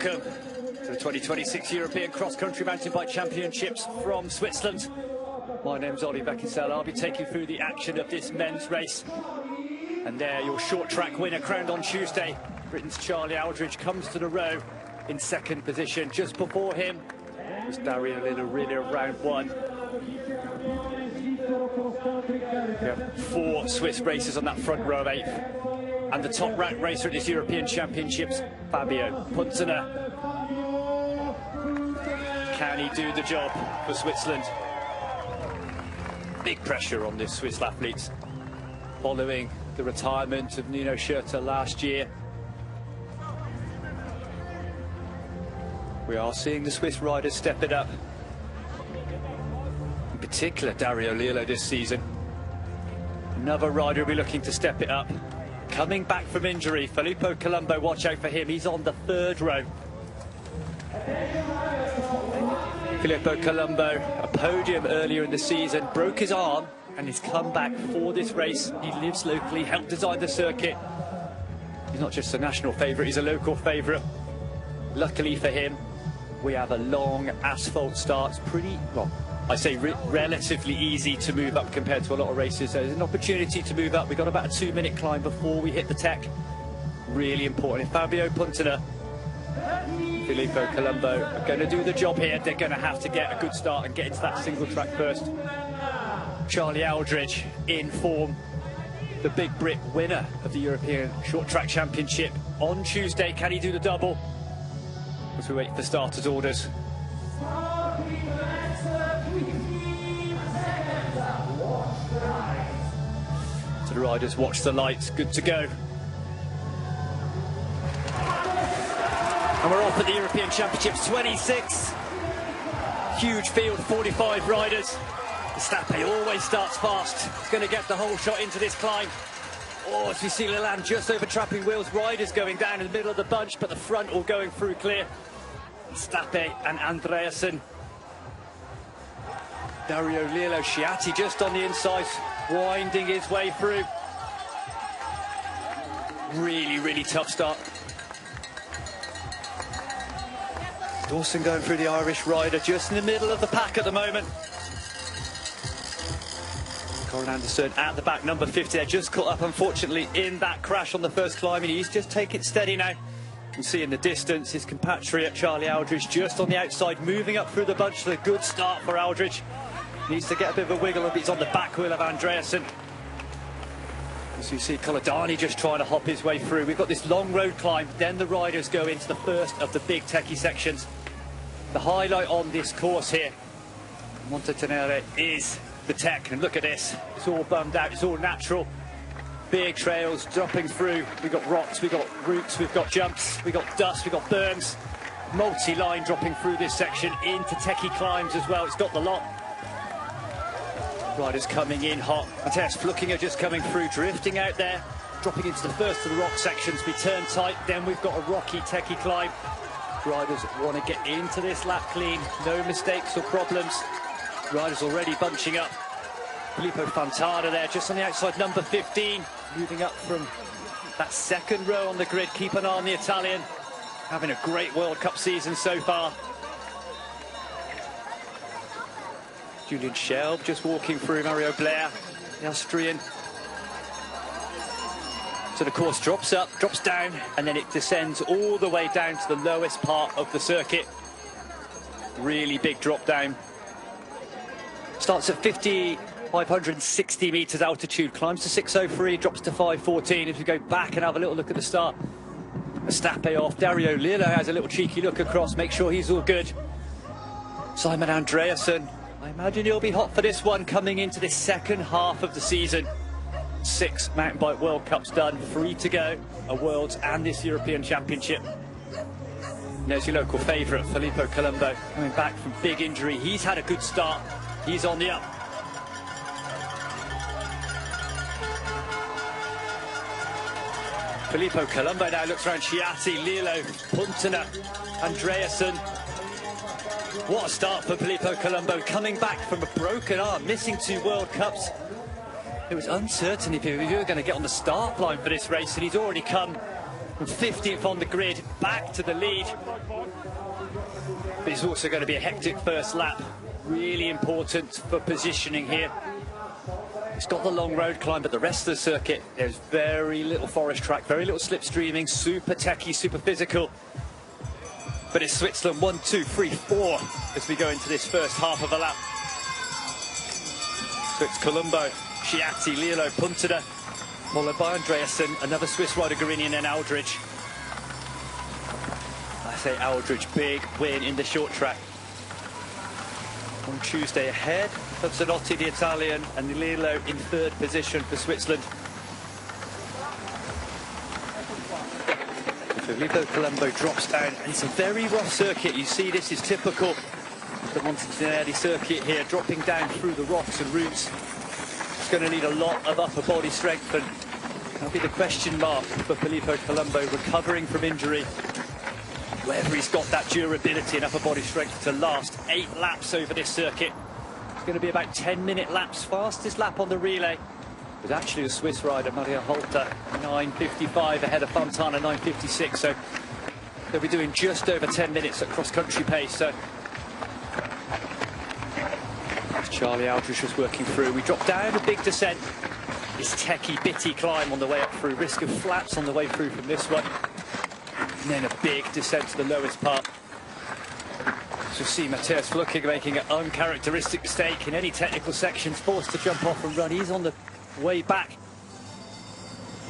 Welcome to the 2026 European Cross Country Mountain Bike Championships from Switzerland. My name's Ollie Beckinsale. I'll be taking you through the action of this men's race. And there, your short track winner crowned on Tuesday. Britain's Charlie Aldridge comes to the row in second position. Just before him was Dario Lilla round one. We have 4 Swiss racers on that front row of 8th. And the top ranked racer at this European Championships, Fabio Puntner. Can he do the job for Switzerland? Big pressure on this Swiss athletes following the retirement of Nino Schurter last year. We are seeing the Swiss riders step it up. In particular, Dario Lilla this season. Another rider will be looking to step it up. Coming back from injury, Filippo Colombo, watch out for him. He's on the 3rd row. Filippo Colombo, a podium earlier in the season, broke his arm and he's come back for this race. He lives locally, helped design the circuit. He's not just a national favourite, he's a local favourite. Luckily for him, we have a long asphalt start. It's pretty, well, I say relatively easy to move up compared to a lot of races. There's an opportunity to move up. We've got about a 2-minute climb before we hit the tech. Really important. If Fabio Puntner, Filippo Colombo are going to do the job here, they're going to have to get a good start and get into that single track first. Charlie Aldridge in form, the big Brit winner of the European Short Track Championship on Tuesday. Can he do the double? As we wait for starters' orders. So the riders watch the lights, good to go. And we're off at the European Championships 26. Huge field, 45 riders. Stappe always starts fast. He's going to get the whole shot into this climb. Oh, as we see Leland just over trapping wheels. Riders going down in the middle of the bunch, but the front all going through clear. Stappe and Andreasen. Dario Lilla Sciatti just on the inside, winding his way through. Really, really tough start. Dawson going through the Irish rider, just in the middle of the pack at the moment. Corin Anderson at the back, number 50 there, just caught up unfortunately in that crash on the first climb, and he's just taking it steady now. You can see in the distance his compatriot Charlie Aldridge just on the outside, moving up through the bunch. So a good start for Aldridge. Needs to get a bit of a wiggle, but he's on the back wheel of Andreasen. As you see Colodani just trying to hop his way through. We've got this long road climb, then the riders go into the first of the big techie sections. The highlight on this course here, Monte Tenere, is the tech. And look at this, it's all bummed out, it's all natural. Big trails dropping through. We've got rocks, we've got roots, we've got jumps, we've got dust, we've got berms. Multi-line dropping through this section into techie climbs as well. It's got the lot. Riders coming in hot. Matthias Flukinger just coming through, drifting out there, dropping into the first of the rock sections. We turn tight, then we've got a rocky techie climb. Riders want to get into this lap clean, no mistakes or problems. Riders already bunching up. Filippo Fontana there, just on the outside, number 15, moving up from that 2nd row on the grid. Keep an eye on the Italian, having a great World Cup season so far. Julian Shelb just walking through, Mario Blair, the Austrian. So the course drops up, drops down, and then it descends all the way down to the lowest part of the circuit. Really big drop down. Starts at 560 metres altitude, climbs to 603, drops to 514. If we go back and have a little look at the start, Stappe off. Dario Lilla has a little cheeky look across, make sure he's all good. Simon Andreasen, I imagine he'll be hot for this one, coming into this second half of the season. 6 mountain bike World Cups done, 3 to go, a Worlds and this European Championship. There's your local favourite, Filippo Colombo, coming back from big injury. He's had a good start, he's on the up. Filippo Colombo now looks around Sciatti, Lillo, Puntner, Andreasen. What a start for Filippo Colombo, coming back from a broken arm, missing 2 World Cups. It was uncertain if he was going to get on the start line for this race, and he's already come from 50th on the grid back to the lead. But it's also going to be a hectic first lap. Really important for positioning here. It's got the long road climb, but the rest of the circuit, there's very little forest track, very little slipstreaming, super techy, super physical. But it's Switzerland 1, 2, 3, 4 as we go into this first half of a lap. So it's Colombo, Chiatti, Lillo, Puntada, followed by Andreasen, another Swiss rider, Garinian, and Aldridge. I say Aldridge, big win in the short track. On Tuesday ahead of Zanotti, the Italian, and Lillo in third position for Switzerland. Filippo Colombo drops down, and it's a very rough circuit. You see, this is typical of the Montanelli circuit here, dropping down through the rocks and roots. It's going to need a lot of upper body strength, and that'll be the question mark for Filippo Colombo, recovering from injury. Whether he's got that durability and upper body strength to last 8 laps over this circuit. It's going to be about 10-minute laps. Fastest lap on the relay was actually the Swiss rider, Mario Holter, 9.55 ahead of Fontana, 9.56. So they'll be doing just over 10 minutes at cross-country pace. So as Charlie Aldridge was working through, we dropped down a big descent. This techy, bitty climb on the way up through, risk of flaps on the way through from this one. And then a big descent to the lowest part. So see Matthias Flucking making an uncharacteristic mistake in any technical sections, forced to jump off and run. He's on the way back.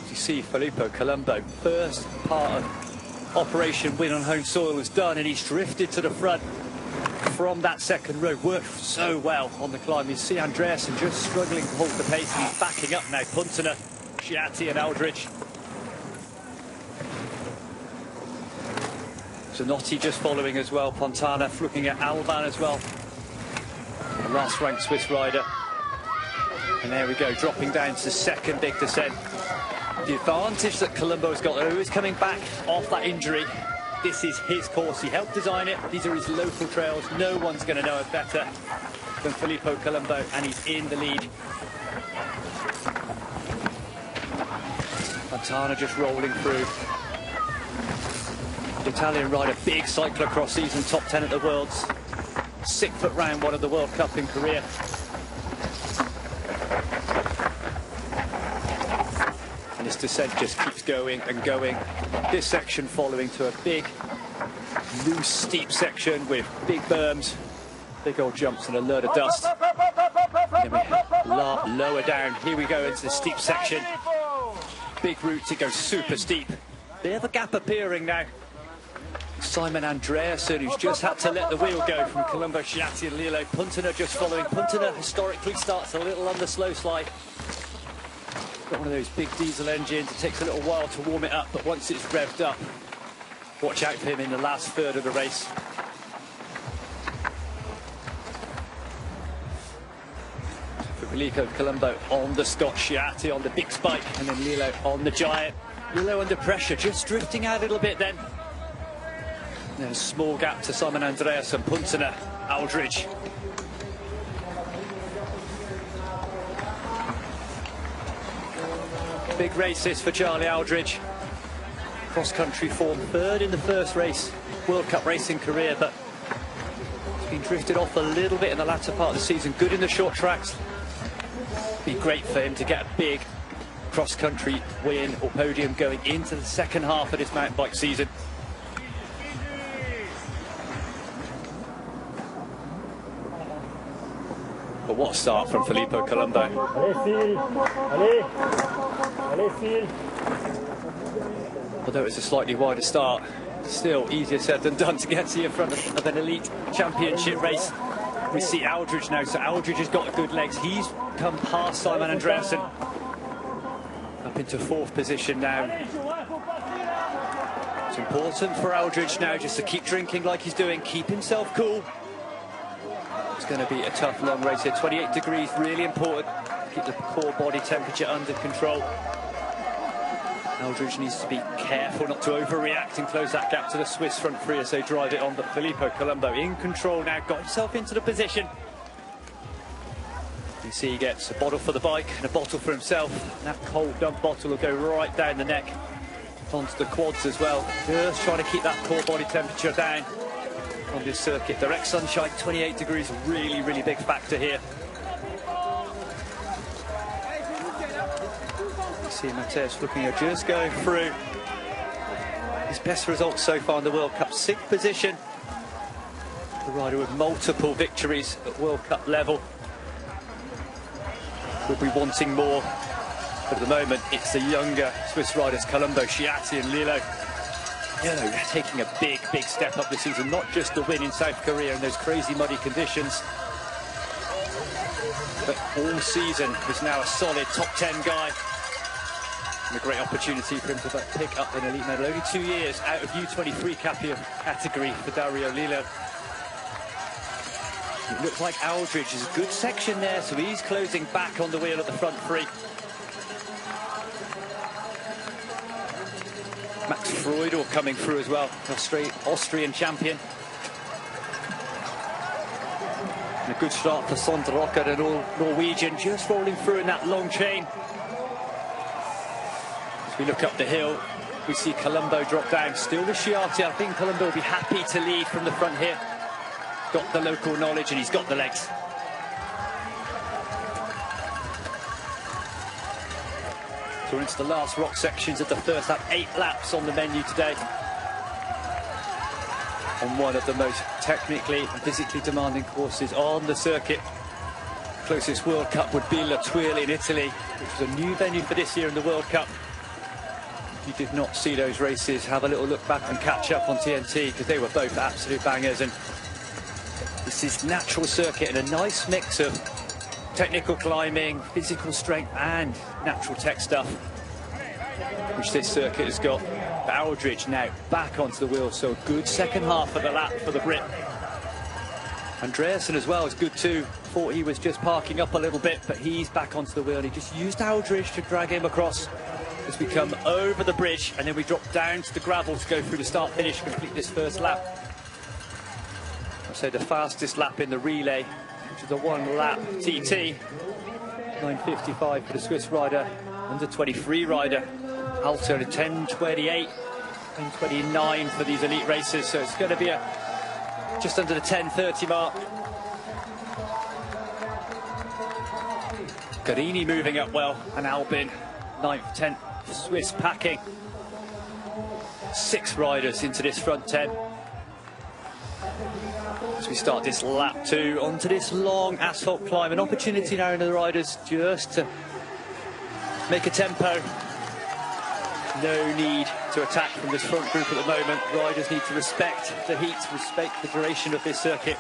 As you see, Filippo Colombo, first part of Operation Win on home soil was done, and he's drifted to the front from that second row. Worked so well on the climb. You see Andreasen just struggling to hold the pace, and he's backing up now. Puntana, Chiatti and Aldridge. Zanotti just following as well. Fontana looking at Alban as well. The last ranked Swiss rider. And there we go, dropping down to the second big descent. The advantage that Colombo's got, though, is coming back off that injury. This is his course. He helped design it. These are his local trails. No one's going to know it better than Filippo Colombo, and he's in the lead. Fontana just rolling through. The Italian rider, big cyclocross season, top 10 at the Worlds. 6-foot round, one of the World Cup in Korea. And this descent just keeps going and going. This section following to a big, loose, steep section with big berms, big old jumps and a load of dust. Then we have lower down. Here we go into the steep section. Big routes, it goes super steep. Bit of a gap appearing now. Simon Andreasen, who's just had to let the wheel go from Colombo, Chiatti and Lillo. Puntana just following. Puntana historically starts a little on the slow slide. Got one of those big diesel engines. It takes a little while to warm it up, but once it's revved up, watch out for him in the last third of the race. Filippo Colombo on the Scott, Chiatti on the big spike, and then Lillo on the giant. Lillo under pressure, just drifting out a little bit then. There's a small gap to Simon Andreasen, Puntana, Aldridge. Big race this for Charlie Aldridge. Cross-country form, third in the first race, World Cup race in Korea, but he's been drifted off a little bit in the latter part of the season. Good in the short tracks. Be great for him to get a big cross-country win or podium going into the second half of this mountain bike season. But what a start from Filippo Colombo. Although it's a slightly wider start, still easier said than done to get to in front of an elite championship race. We see Aldridge now, so Aldridge has got good legs. He's come past Simon Andreasen. Up into fourth position now. It's important for Aldridge now just to keep drinking like he's doing, keep himself cool. It's going to be a tough long race here. 28 degrees, really important. Keep the core body temperature under control. Aldridge needs to be careful not to overreact and close that gap to the Swiss front three as they drive it on. But Filippo Colombo in control now, got himself into the position. You see he gets a bottle for the bike and a bottle for himself. And that cold dump bottle will go right down the neck. onto the quads as well. Just trying to keep that core body temperature down on this circuit. Direct sunshine, 28 degrees, really, really big factor here. You see Mateus looking at just going through his best results so far in the World Cup, 6th position. The rider with multiple victories at World Cup level. Will be wanting more, but at the moment it's the younger Swiss riders Colombo, Chiatti and Lillo. Lillo taking a big step up this season, not just the win in South Korea in those crazy muddy conditions, but all season is now a solid top 10 guy. And a great opportunity for him to pick up an elite medal. Only 2 years out of U23 category for Dario Lillo. It looks like Aldridge is a good section there, so he's closing back on the wheel at the front three. Max Freudel coming through as well, Austrian champion. And a good start for Sondre Rocker, the Norwegian, just rolling through in that long chain. As we look up the hill, we see Colombo drop down. Still with Chiatti. I think Colombo will be happy to lead from the front here. Got the local knowledge and he's got the legs. So we're into the last rock sections of the first lap. 8 laps on the menu today. On one of the most technically and physically demanding courses on the circuit. Closest World Cup would be La Tuile in Italy, which was a new venue for this year in the World Cup. If you did not see those races, have a little look back and catch up on TNT, because they were both absolute bangers. And this is natural circuit and a nice mix of technical climbing, physical strength and natural tech stuff, which this circuit has got. Aldridge now back onto the wheel, so a good second half of the lap for the Brit. Andreasen as well is good too. Thought he was just parking up a little bit, but he's back onto the wheel. And he just used Aldridge to drag him across as we come over the bridge, and then we drop down to the gravel to go through the start-finish, complete this first lap. I'd say the fastest lap in the relay, which is a 1 lap TT. 9:55 for the Swiss rider, under 23 rider. Alto to 10:28, 10:29 for these elite races, so it's going to be just under the 10:30 mark. Garini moving up well, and Albin 9th, 10th. Swiss packing 6 riders into this front 10. As we start this lap 2 onto this long asphalt climb, an opportunity now in the riders just to make a tempo. No need to attack from this front group at the moment. Riders need to respect the heat, respect the duration of this circuit.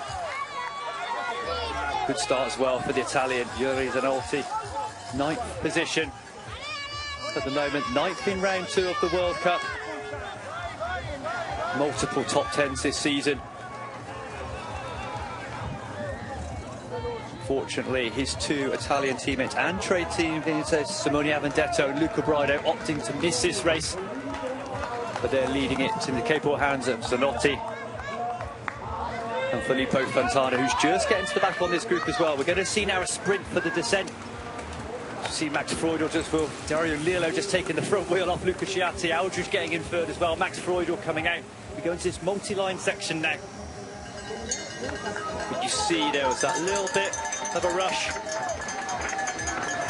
Good start as well for the Italian Yuri Zanolti. 9th position at the moment, 9th in round 2 of the World Cup. Multiple top 10s this season. Fortunately, his 2 Italian teammates and trade teammates, Simone Avendetto and Luca Brido, opting to miss this race. But they're leading it in the capable hands of Zanotti and Filippo Fontana, who's just getting to the back on this group as well. We're going to see now a sprint for the descent. See Max Freudel just will. Dario Lillo just taking the front wheel off Luca Chiatti. Aldridge getting in third as well. Max Freudel coming out. We go into this multi-line section now. But you see there was that little bit of a rush.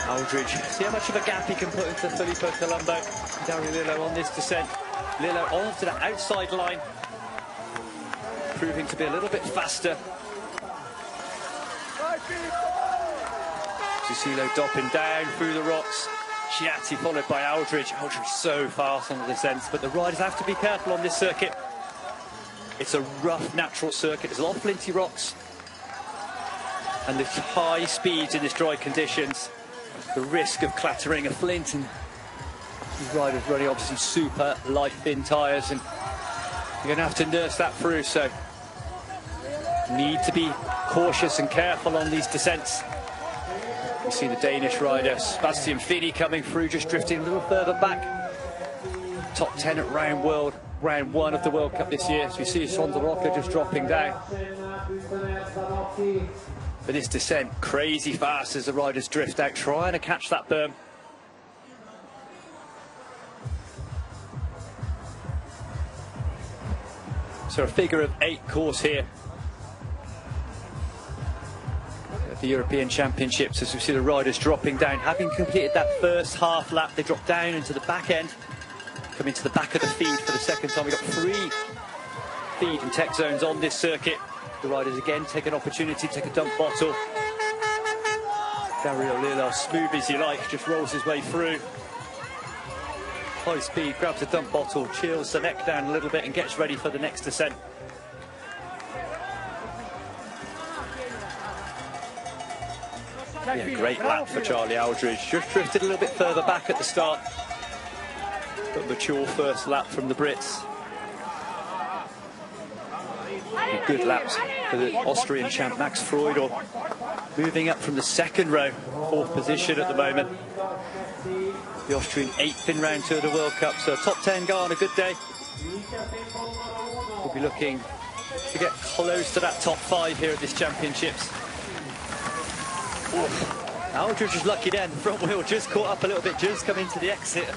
Aldridge, see how much of a gap he can put into Filippo Colombo. Dario Lillo on this descent. Lillo onto the outside line, proving to be a little bit faster. You see Lillo dopping down through the rocks. Chiatti followed by Aldridge. Aldridge so fast on the descents, but the riders have to be careful on this circuit. It's a rough, natural circuit. There's a lot of flinty rocks. And the high speeds in this dry conditions, the risk of clattering a flint, and these riders running obviously super light thin tyres, and you're going to have to nurse that through, so need to be cautious and careful on these descents. You see the Danish rider Sebastian Fini coming through, just drifting a little further back. Top 10 at round 1 of the World Cup this year. So you see Sondre Rocker just dropping down. But this descent, crazy fast as the riders drift out, trying to catch that berm. So a figure of 8 course here at the European Championships, as we see the riders dropping down. Having completed that first half lap, they drop down into the back end, come into the back of the feed for the second time. We've got 3 feed and tech zones on this circuit. The riders again take an opportunity to take a dump bottle. Dario Lillo, smooth as you like, just rolls his way through. High speed, grabs a dump bottle, chills the neck down a little bit and gets ready for the next descent. Yeah, great lap for Charlie Aldridge. Just drifted a little bit further back at the start, but mature first lap from the Brits. A good laps for the Austrian champ Max Freudel, moving up from the second row, 4th position at the moment. The Austrian 8th in round 2 of the World Cup, so a top 10 guy on a good day. We'll be looking to get close to that top 5 here at this Championships. Aldridge was lucky then, the front wheel just caught up a little bit, just come into the exit.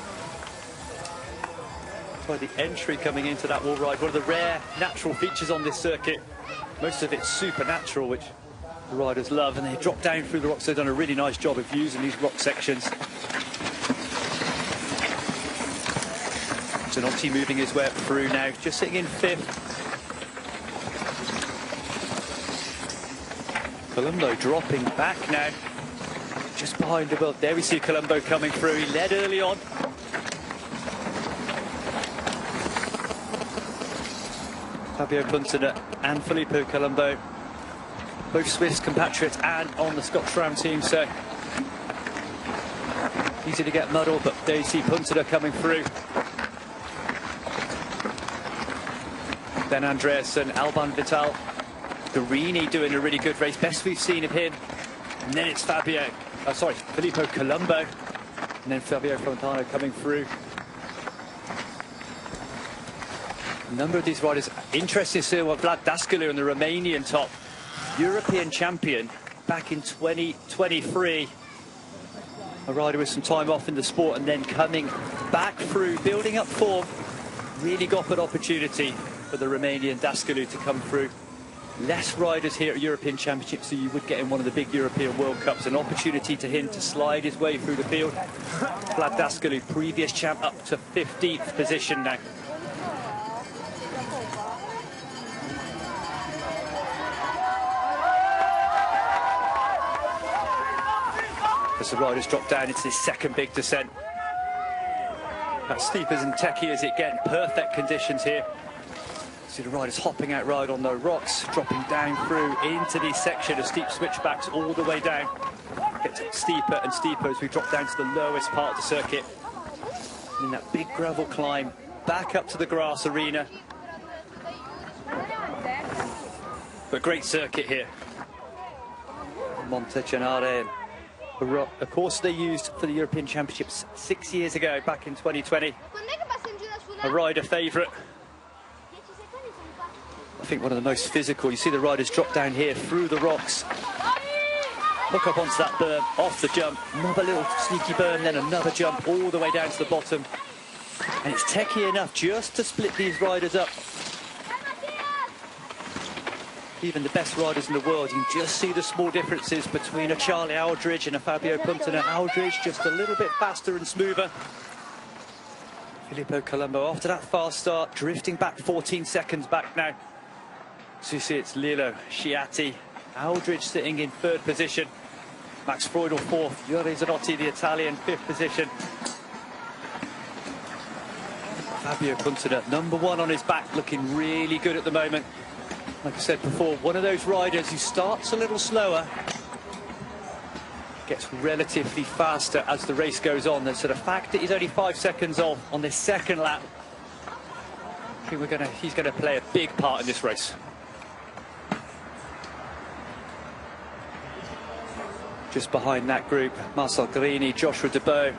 By the entry coming into that wall ride, one of the rare natural features on this circuit. Most of it's supernatural, which the riders love, and they drop down through the rocks. They've done a really nice job of using these rock sections. Zanotti moving his way up through now, just sitting in 5th. Colombo dropping back now, just behind the wheel. There we see Colombo coming through. He led early on. Fabio Puntner and Filippo Colombo, both Swiss compatriots and on the Scotch Ram team, so easy to get muddled, but there you see Puntner coming through. Then Andreasen, Alban Vital, Guarini doing a really good race, best we've seen of him. And then it's Filippo Colombo, and then Fabio Fontana coming through. A number of these riders. Interesting to see what Vlad Dascălu and the Romanian top, European champion back in 2023. A rider with some time off in the sport and then coming back through, building up form. Really got an opportunity for the Romanian Dascălu to come through. Less riders here at European Championships, so you would get in one of the big European World Cups. An opportunity to him to slide his way through the field. Vlad Dascălu, previous champ, up to 15th position now. As the riders drop down into this second big descent. That's steep as and techy as it gets. Perfect conditions here. See the riders hopping out right on the rocks, dropping down through into this section of steep switchbacks all the way down. Gets steeper and steeper as we drop down to the lowest part of the circuit. And in that big gravel climb back up to the grass arena. But great circuit here. Montecenare. A course they used for the European Championships 6 years ago, back in 2020. A rider favourite. I think one of the most physical. You see the riders drop down here through the rocks. Hook up onto that berm, off the jump. Another little sneaky berm, then another jump all the way down to the bottom. And it's techy enough just to split these riders up. Even the best riders in the world, you can just see the small differences between a Charlie Aldridge and a Fabio Puntner. Aldridge just a little bit faster and smoother. Filippo Colombo, after that fast start, drifting back 14 seconds back now. So you see it's Lillo, Sciatti, Aldridge sitting in 3rd position. Max Freudel 4th, Yuri Zanotti, the Italian, 5th position. Fabio Puntner, #1 on his back, looking really good at the moment. Like I said before, one of those riders who starts a little slower, gets relatively faster as the race goes on. And so the fact that he's only 5 seconds off on this second lap, I think he's going to play a big part in this race. Just behind that group, Marcel Guarini, Joshua Debeau.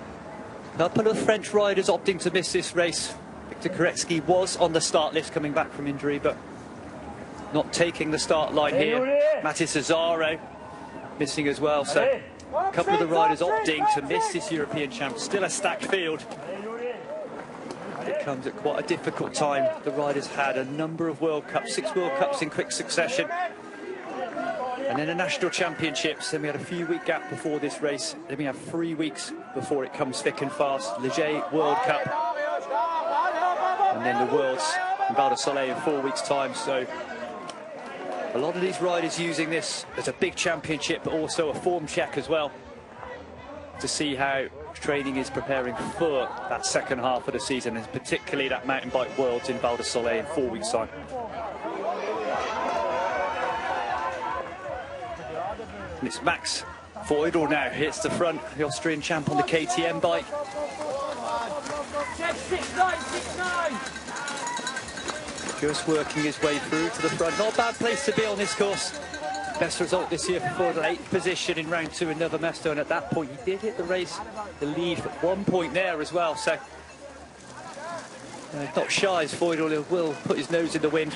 A couple of French riders opting to miss this race. Victor Koretsky was on the start list coming back from injury, but not taking the start line here. Matis Cesaro missing as well, so a couple of the riders opting to miss this European champ. Still a stacked field. It comes at quite a difficult time. The rider's had a number of World Cups, 6 World Cups in quick succession. And then the National Championships, then we had a few-week gap before this race. Then we have 3 weeks before it comes thick and fast. Leger World Cup. And then the Worlds in Val di Sole in 4 weeks' time. So a lot of these riders using this as a big championship, but also a form check as well, to see how training is preparing for that second half of the season, and particularly that mountain bike Worlds in Val di Sole in 4 weeks' time. And it's Max Feudal now hits the front, the Austrian champ on the KTM bike. Just working his way through to the front. Not a bad place to be on this course. Best result this year for Feudal, 8th position in round 2 in Nova Mesto, and at that point he did hit the race, the lead at 1 point there as well. So not shy as Feudal, he will put his nose in the wind.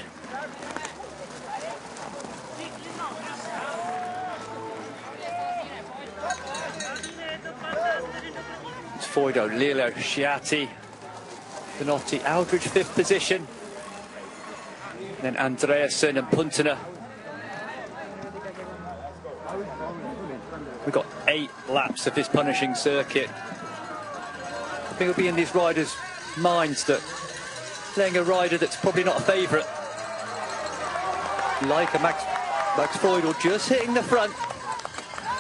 It's Feudal, Lillo, Sciatti, Benotti, Aldridge 5th position. And then Andreasen and Puntner. We've got 8 laps of this punishing circuit. I think it'll be in these riders' minds that playing a rider that's probably not a favourite, like a Max Feudal, just hitting the front,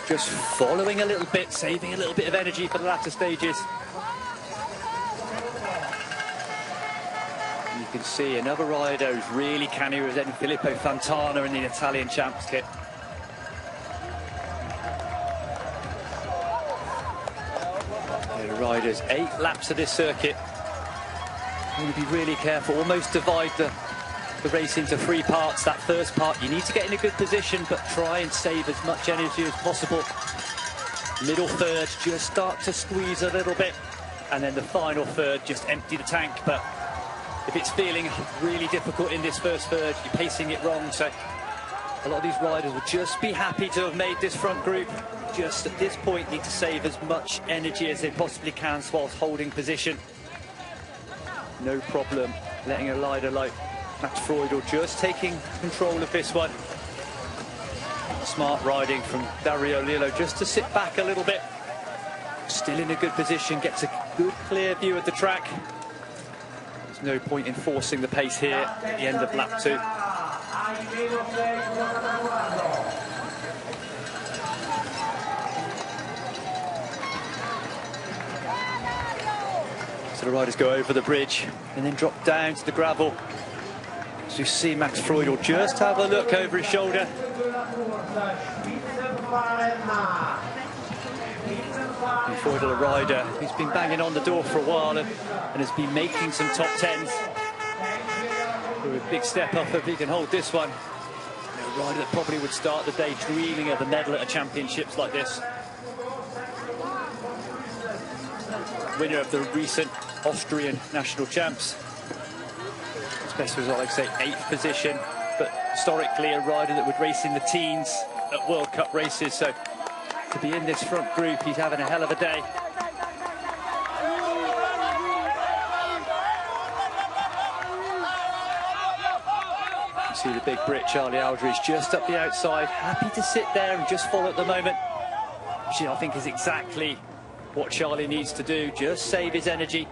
just following a little bit, saving a little bit of energy for the latter stages. You can see another rider who's really canny representing Filippo Fontana in the Italian champs kit. The riders, 8 laps of this circuit. You need to be really careful, almost divide the race into 3 parts. That first part, you need to get in a good position, but try and save as much energy as possible. Middle third, just start to squeeze a little bit. And then the final third, just empty the tank. But if it's feeling really difficult in this first third, you're pacing it wrong. So a lot of these riders will just be happy to have made this front group. Just at this point need to save as much energy as they possibly can whilst holding position. No problem letting a rider like Max Feudal just taking control of this one. Smart riding from Dario Lillo just to sit back a little bit. Still in a good position, gets a good clear view of the track. There's no point in forcing the pace here at the end of lap 2. So the riders go over the bridge and then drop down to the gravel. So you see Max Feudal just have a look over his shoulder. And Feudal, a rider who's been banging on the door for a while and has been making some top 10s. For a big step up if he can hold this one. A rider that probably would start the day dreaming of a medal at a championships like this. Winner of the recent Austrian national champs. His best result, like I say, 8th position, but historically a rider that would race in the teens at World Cup races. So to be in this front group, he's having a hell of a day. You see the big Brit, Charlie Aldridge, just up the outside, happy to sit there and just follow at the moment, which I think is exactly what Charlie needs to do, just save his energy.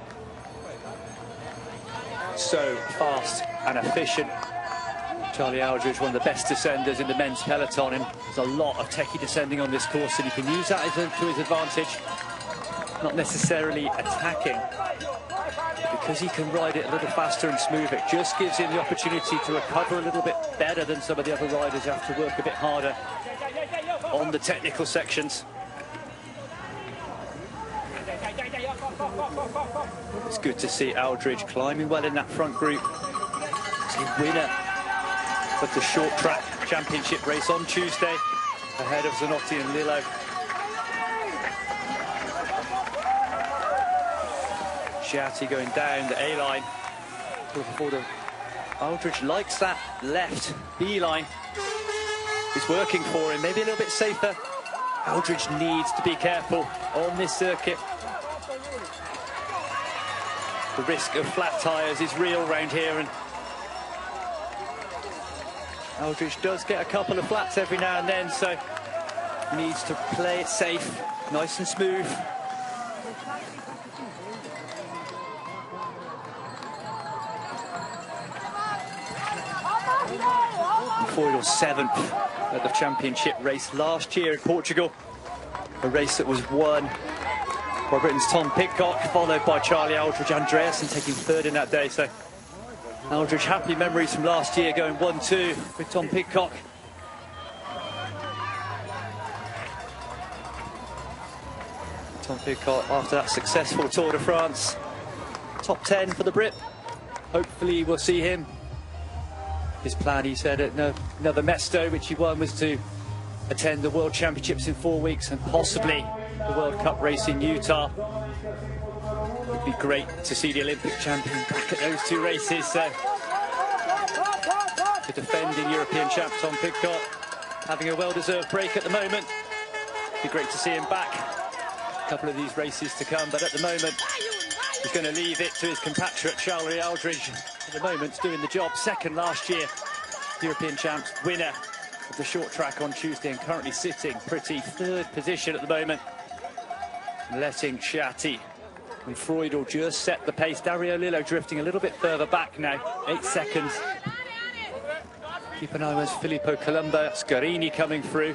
So fast and efficient. Charlie Aldridge, one of the best descenders in the men's peloton, and there's a lot of techie descending on this course, and he can use that to his advantage. Not necessarily attacking, because he can ride it a little faster and smooth. It just gives him the opportunity to recover a little bit better than some of the other riders who have to work a bit harder on the technical sections. It's good to see Aldridge climbing well in that front group. He's the winner of the short track championship race on Tuesday, ahead of Zanotti and Lillo. Sciatti going down the A-line. Aldridge likes that left B-line. It's working for him, maybe a little bit safer. Aldridge needs to be careful on this circuit. The risk of flat tyres is real round here, and Aldridge does get a couple of flats every now and then, so needs to play it safe, nice and smooth. Foiled 7th at the championship race last year in Portugal, a race that was won by Britain's Tom Pidcock, followed by Charlie Aldridge Andreasen taking 3rd in that day. So Aldridge, happy memories from last year, going 1-2 with Tom Pidcock. Tom Pidcock, after that successful Tour de France, top 10 for the Brit. Hopefully we'll see him. His plan, he said, at another Mesto, which he won, was to attend the World Championships in 4 weeks and possibly the World Cup race in Utah. It would be great to see the Olympic champion back at those 2 races. The defending European champ Tom Pidcock having a well-deserved break at the moment. It'd be great to see him back. A couple of these races to come, but at the moment he's going to leave it to his compatriot Charlie Aldridge. At the moment, doing the job. 2nd last year, European champs, winner of the short track on Tuesday, and currently sitting pretty 3rd position at the moment. Letting Chiatti and Freudl just set the pace. Dario Lillo drifting a little bit further back now, 8 seconds. Keep an eye on Filippo Colombo, Scarini coming through.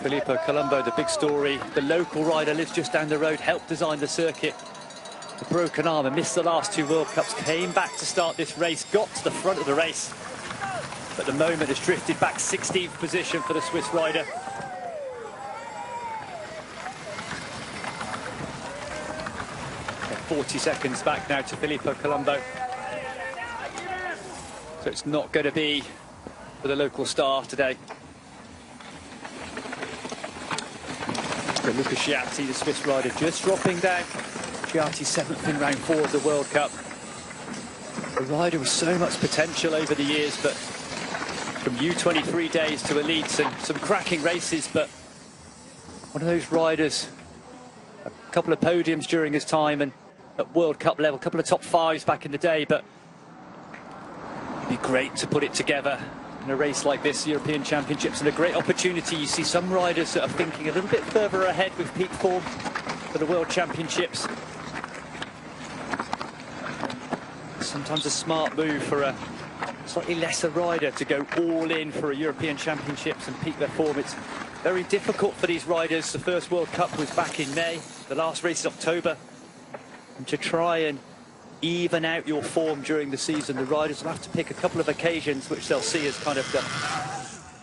Filippo Colombo, the big story, the local rider, lives just down the road, helped design the circuit. A broken arm and missed the last 2 World Cups, came back to start this race, got to the front of the race, but the moment has drifted back, 16th position for the Swiss rider. Yeah, 40 seconds back now to Filippo Colombo. So it's not going to be for the local star today. Luca Chiatti, the Swiss rider, just dropping down. Chiatti 7th in round 4 of the World Cup. A rider with so much potential over the years, but from U23 days to elites and some cracking races, but one of those riders, a couple of podiums during his time and at World Cup level, a couple of top 5s back in the day, but it'd be great to put it together in a race like this, European Championships, and a great opportunity. You see some riders that are thinking a little bit further ahead with peak form for the World Championships. Sometimes a smart move for a slightly lesser rider to go all in for a European Championships and peak their form. It's very difficult for these riders. The first World Cup was back in May, the last race is October, and to try and even out your form during the season, the riders will have to pick a couple of occasions which they'll see as kind of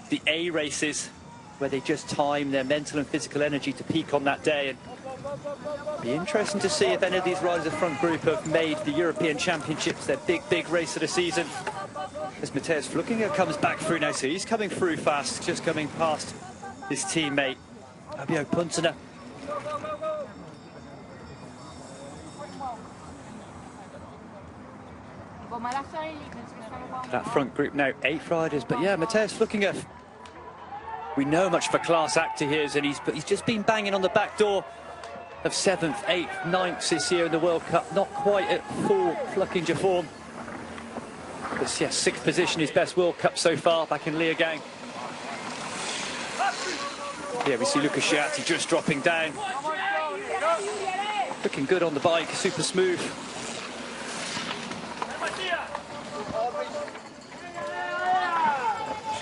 the A races, where they just time their mental and physical energy to peak on that day. And it'll be interesting to see if any of these riders of the front group have made the European Championships their big race of the season. As Mateusz Flukinger comes back through now, so he's coming through fast, just coming past his teammate Fabio Puntner. That front group now 8 riders, but yeah, Mateusz Flukinger, we know much of a class act he is, and he's just been banging on the back door of 7th, 8th, 9th this year in the World Cup. Not quite at full Flukinger form, but yeah, 6th position, his best World Cup so far back in Leogang. Yeah, we see Luca Chiatti just dropping down, looking good on the bike, super smooth.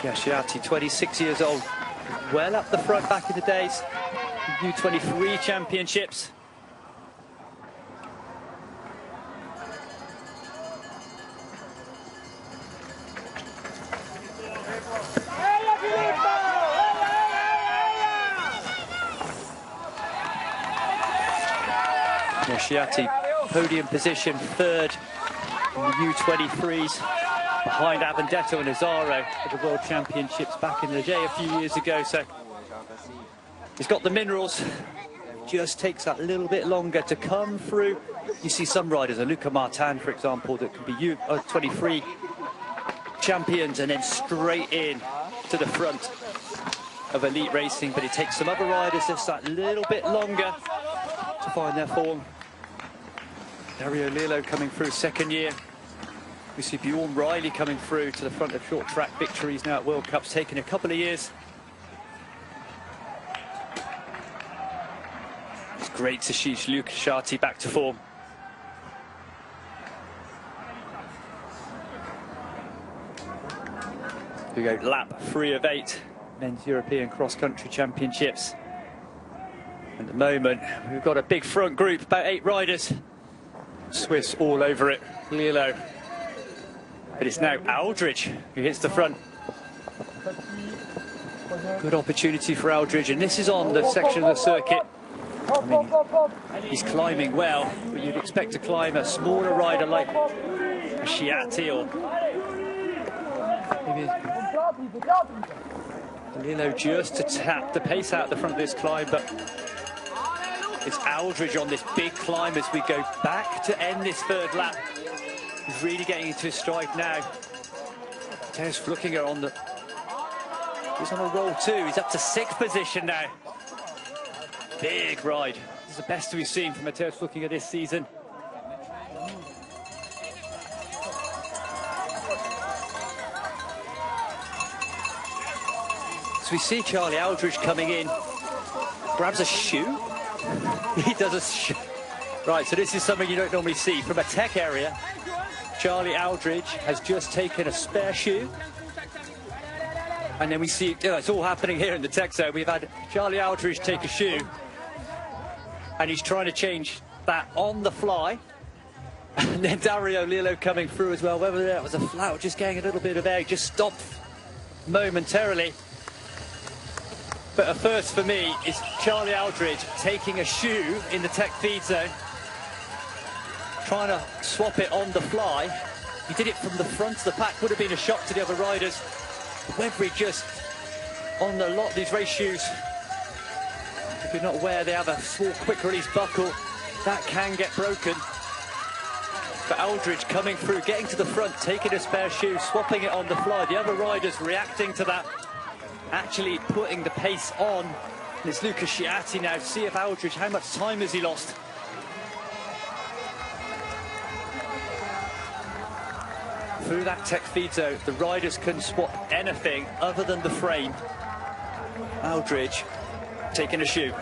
Yeah, Chiatti, 26 years old, well up the front back in the days, U23 championships. Yeah, Chiatti, podium position, 3rd in the U23s. Behind Avendetto and Azaro at the World Championships back in the day a few years ago. So he's got the minerals, just takes that little bit longer to come through. You see some riders, Luca Martin for example, that can be U23 champions and then straight in to the front of elite racing, but it takes some other riders just that little bit longer to find their form. Dario Lillo coming through second year. We see Bjorn Riley coming through to the front of short track victories now at World Cups, taking a couple of years. It's great to see Luca Sciatti back to form. We go lap 3 of 8, Men's European Cross Country Championships. At the moment, we've got a big front group, about 8 riders. Swiss all over it, Lillo. But it's now Aldridge who hits the front. Good opportunity for Aldridge, and this is on the section of the circuit. I mean, he's climbing well, but you'd expect to climb a smaller rider like a Sciatti or maybe Lillo just to tap the pace out the front of this climb, but it's Aldridge on this big climb as we go back to end this third lap. He's really getting into his stride now. There's Flukinger on the... He's on a roll too. He's up to 6th position now. Big ride. This is the best we've seen from Mateusz Flukinger this season. So we see Charlie Aldridge coming in, grabs a shoe. He does a shoe. Right, so this is something you don't normally see. From a tech area, Charlie Aldridge has just taken a spare shoe. And then we see, it's all happening here in the tech zone. We've had Charlie Aldridge take a shoe, and he's trying to change that on the fly. And then Dario Lillo coming through as well. Whether that was a flat or just getting a little bit of air, just stopped momentarily. But a first for me is Charlie Aldridge taking a shoe in the tech feed zone, trying to swap it on the fly. He did it from the front of the pack, would have been a shock to the other riders. Webber just on a lot of these race shoes, if you're not aware, they have a small quick release buckle that can get broken. But Aldridge coming through, getting to the front, taking a spare shoe, swapping it on the fly. The other riders reacting to that, actually putting the pace on. And it's Luca Sciatti now. See if Aldridge, how much time has he lost? Through that tech feed zone, the riders can swap anything other than the frame. Aldridge taking a shoe.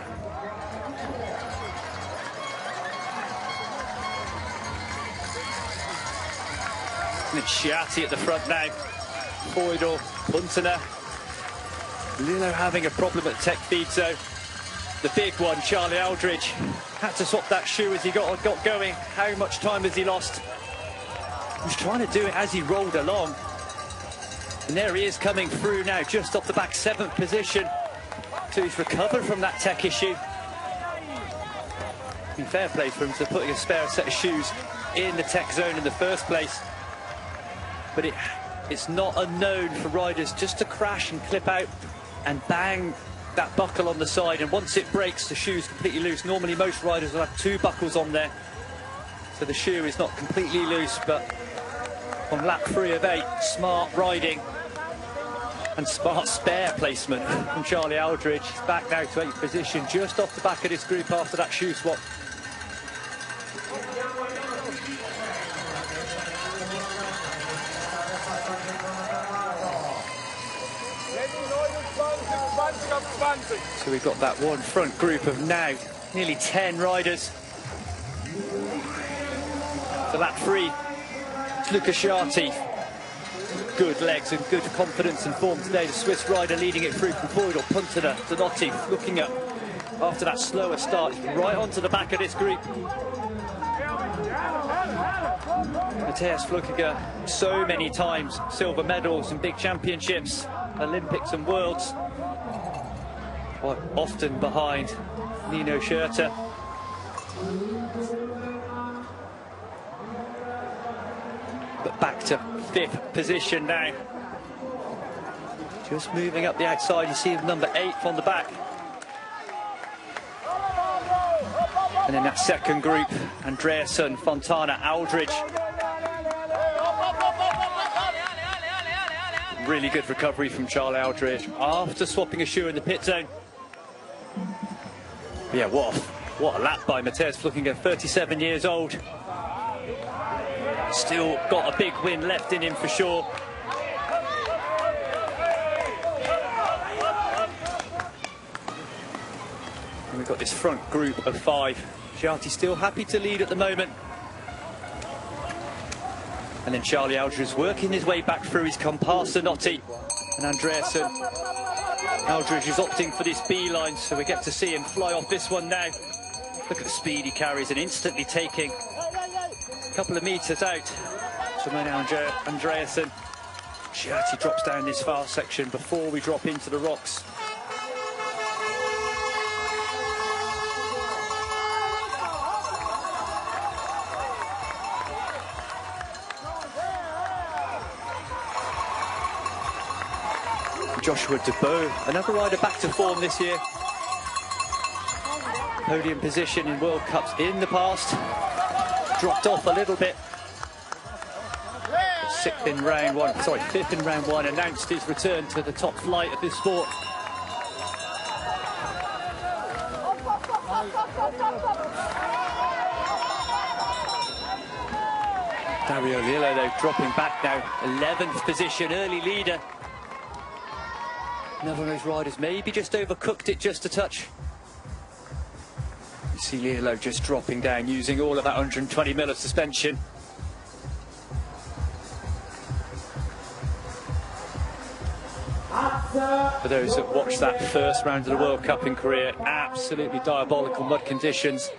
And it's Sciatti at the front now. Feudal, Puntener. Lillo having a problem at tech feed zone. The big one, Charlie Aldridge, had to swap that shoe as he got going. How much time has he lost? He was trying to do it as he rolled along. And there he is coming through now, just off the back, 7th position. So he's recovered from that tech issue. Be fair play for him to putting a spare set of shoes in the tech zone in the first place. But it's not unknown for riders just to crash and clip out and bang that buckle on the side, and once it breaks, the shoe's completely loose. Normally most riders will have 2 buckles on there, so the shoe is not completely loose. But on lap 3 of 8, smart riding and smart spare placement from Charlie Aldridge. He's back now to 8th position, just off the back of this group after that shoe swap. So we've got that one front group of now nearly 10 riders. So lap 3, it's Luca Sciatti. Good legs and good confidence and form today. The Swiss rider leading it through from Feudal, Puntener, Zanotti looking up after that slower start. He's right onto the back of this group. Mateusz Flukinger, so many times silver medals and big championships, Olympics and Worlds. Well, often behind Nino Schurter. But back to 5th position now. Just moving up the outside, you see number 8 on the back. And then that second group, Andreasen, Fontana, Aldridge. Really good recovery from Charlie Aldridge after swapping a shoe in the pit zone. Yeah, what What a lap by Mateusz Flückiger, 37 years old. Still got a big win left in him for sure. And we've got this front group of 5. Schiatti still happy to lead at the moment. And then Charlie Aldridge working his way back through his comparsa Notti and Andreasen. Aldridge is opting for this B line, so we get to see him fly off this one now. Look at the speed he carries and instantly taking a couple of metres out. So now Andreasen. Schiatti drops down this fast section before we drop into the rocks. Joshua Deboe, another rider back to form this year. Podium position in World Cups in the past. Dropped off a little bit. Fifth in round one, announced his return to the top flight of this sport. Dario Lillo though dropping back now, 11th position, early leader. Another of those riders maybe just overcooked it just a touch. You see Lillo just dropping down, using all of that 120 mil of suspension. For those that watched that first round of the World Cup in Korea, absolutely diabolical mud conditions.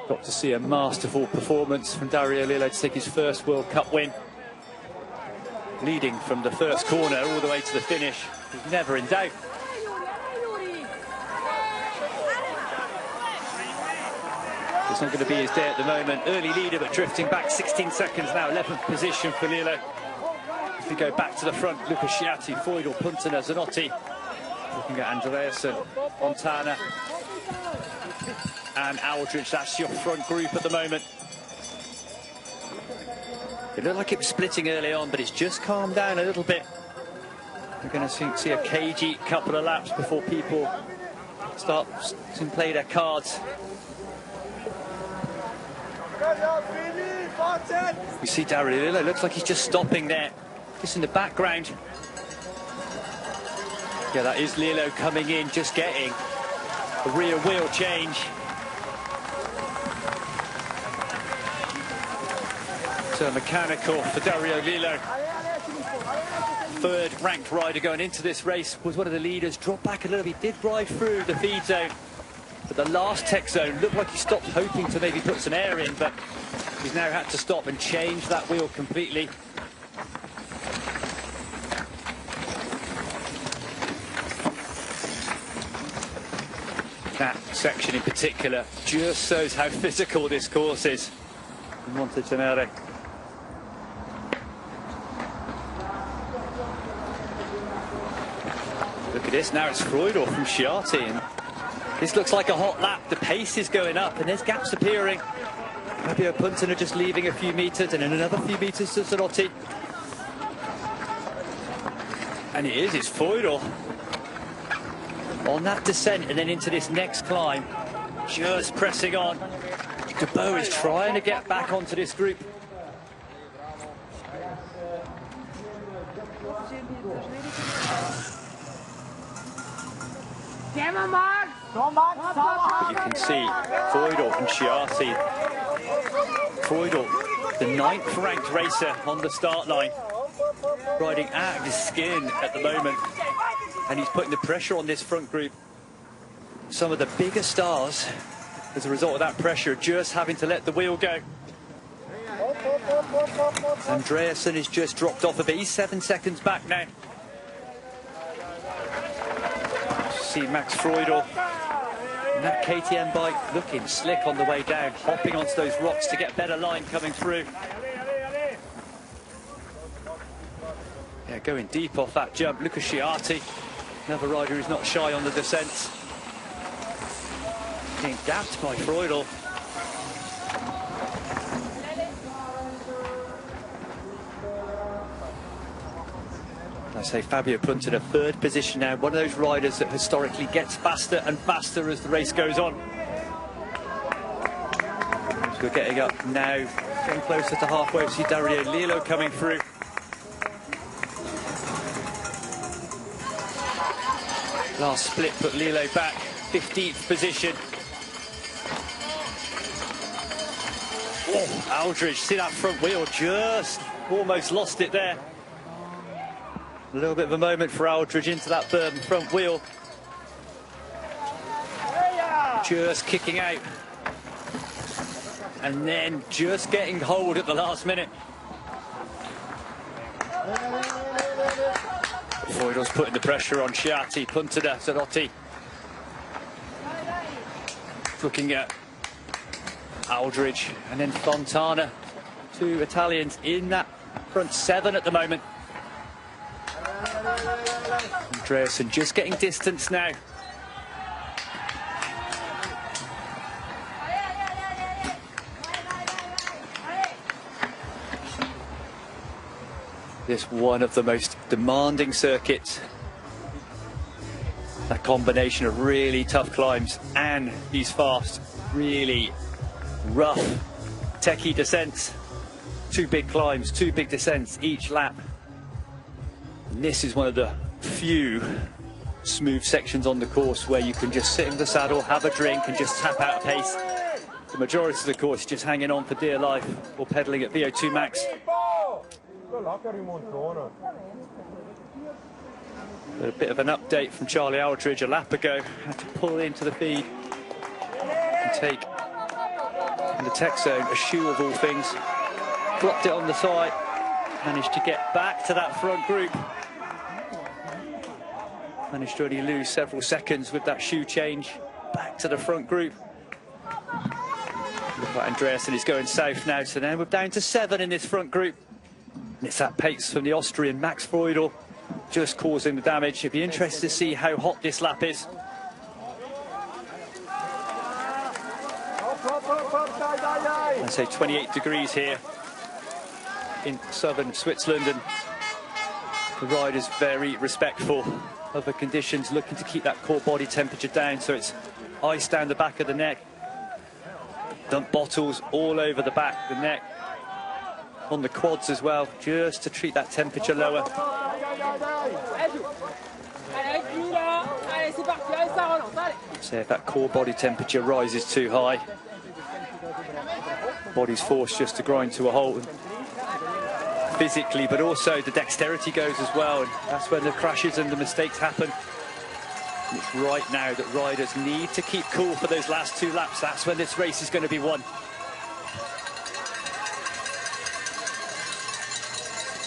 Got to see a masterful performance from Dario Lillo to take his first World Cup win. Leading from the first corner all the way to the finish. He's never in doubt. It's not going to be his day at the moment. Early leader, but drifting back 16 seconds now. 11th position for Lillo. If we go back to the front, Luca Schiatti, Feudal, Puntana, Zanotti. Looking at Andreasen, Montana, and Aldridge. That's your front group at the moment. It looked like it was splitting early on, but it's just calmed down a little bit. We're going to see a cagey couple of laps before people start to play their cards. We see Dario Lillo, looks like he's just stopping there, just in the background. Yeah, that is Lillo coming in, just getting a rear wheel change. So mechanical for Dario Lillo. Third ranked rider going into this race, was one of the leaders. Dropped back a little bit, did ride through the feed zone, but the last tech zone looked like he stopped, hoping to maybe put some air in, but he's now had to stop and change that wheel completely. That section in particular just shows how physical this course is in Montecenere. Look at this, now it's Freudel from Schiatti, and this looks like a hot lap. The pace is going up and there's gaps appearing. Fabio Puntana just leaving a few metres and then another few metres to Zanotti. And it's Feudal on that descent and then into this next climb, just pressing on. Deboe is trying to get back onto this group. But you can see Feudal and Schiatti. Feudal, the 9th ranked racer on the start line, riding out of his skin at the moment, and he's putting the pressure on this front group. Some of the bigger stars, as a result of that pressure, just having to let the wheel go. Andreasen has just dropped off a bit. He's 7 seconds back now. See Max Freudel and that KTM bike looking slick on the way down, hopping onto those rocks to get better line coming through. Yeah, going deep off that jump. Luca Schiatti, another rider who's not shy on the descents. Being dapped by Freudel. I say Fabio Puntana, 3rd position now, one of those riders that historically gets faster and faster as the race goes on. So we're getting up now, getting closer to halfway. We see Dario Lillo coming through. Last split put Lillo back, 15th position. Oh, Aldridge, see that front wheel, just almost lost it there. A little bit of a moment for Aldridge into that Burton front wheel. Just kicking out. And then just getting hold at the last minute. Feudal's putting the pressure on Sciatti, Puntada, Zerotti. Looking at Aldridge and then Fontana. Two Italians in that front seven at the moment. Andreasen just getting distance now. This one of the most demanding circuits. That combination of really tough climbs and these fast, really rough, techie descents. Two big climbs, two big descents each lap. And this is one of the few smooth sections on the course where you can just sit in the saddle, have a drink and just tap out a pace. The majority of the course just hanging on for dear life or pedaling at VO2 max. A bit of an update from Charlie Aldridge a lap ago. Had to pull into the feed and take in the tech zone a shoe of all things. Dropped it on the side, managed to get back to that front group. Managed to only lose several seconds with that shoe change. Back to the front group. Look like Andreasen is going south now, so now we're down to 7 in this front group. And it's that pace from the Austrian Max Feudal just causing the damage. It'd be interesting to see how hot this lap is. I say 28 degrees here in southern Switzerland, and the rider's very respectful of the conditions, looking to keep that core body temperature down, so it's ice down the back of the neck, dump bottles all over the back, the neck, on the quads as well, just to treat that temperature lower. So if that core body temperature rises too high, body's forced just to grind to a halt physically, but also the dexterity goes as well, and that's when the crashes and the mistakes happen. And it's right now that riders need to keep cool for those last 2 laps. That's when this race is going to be won.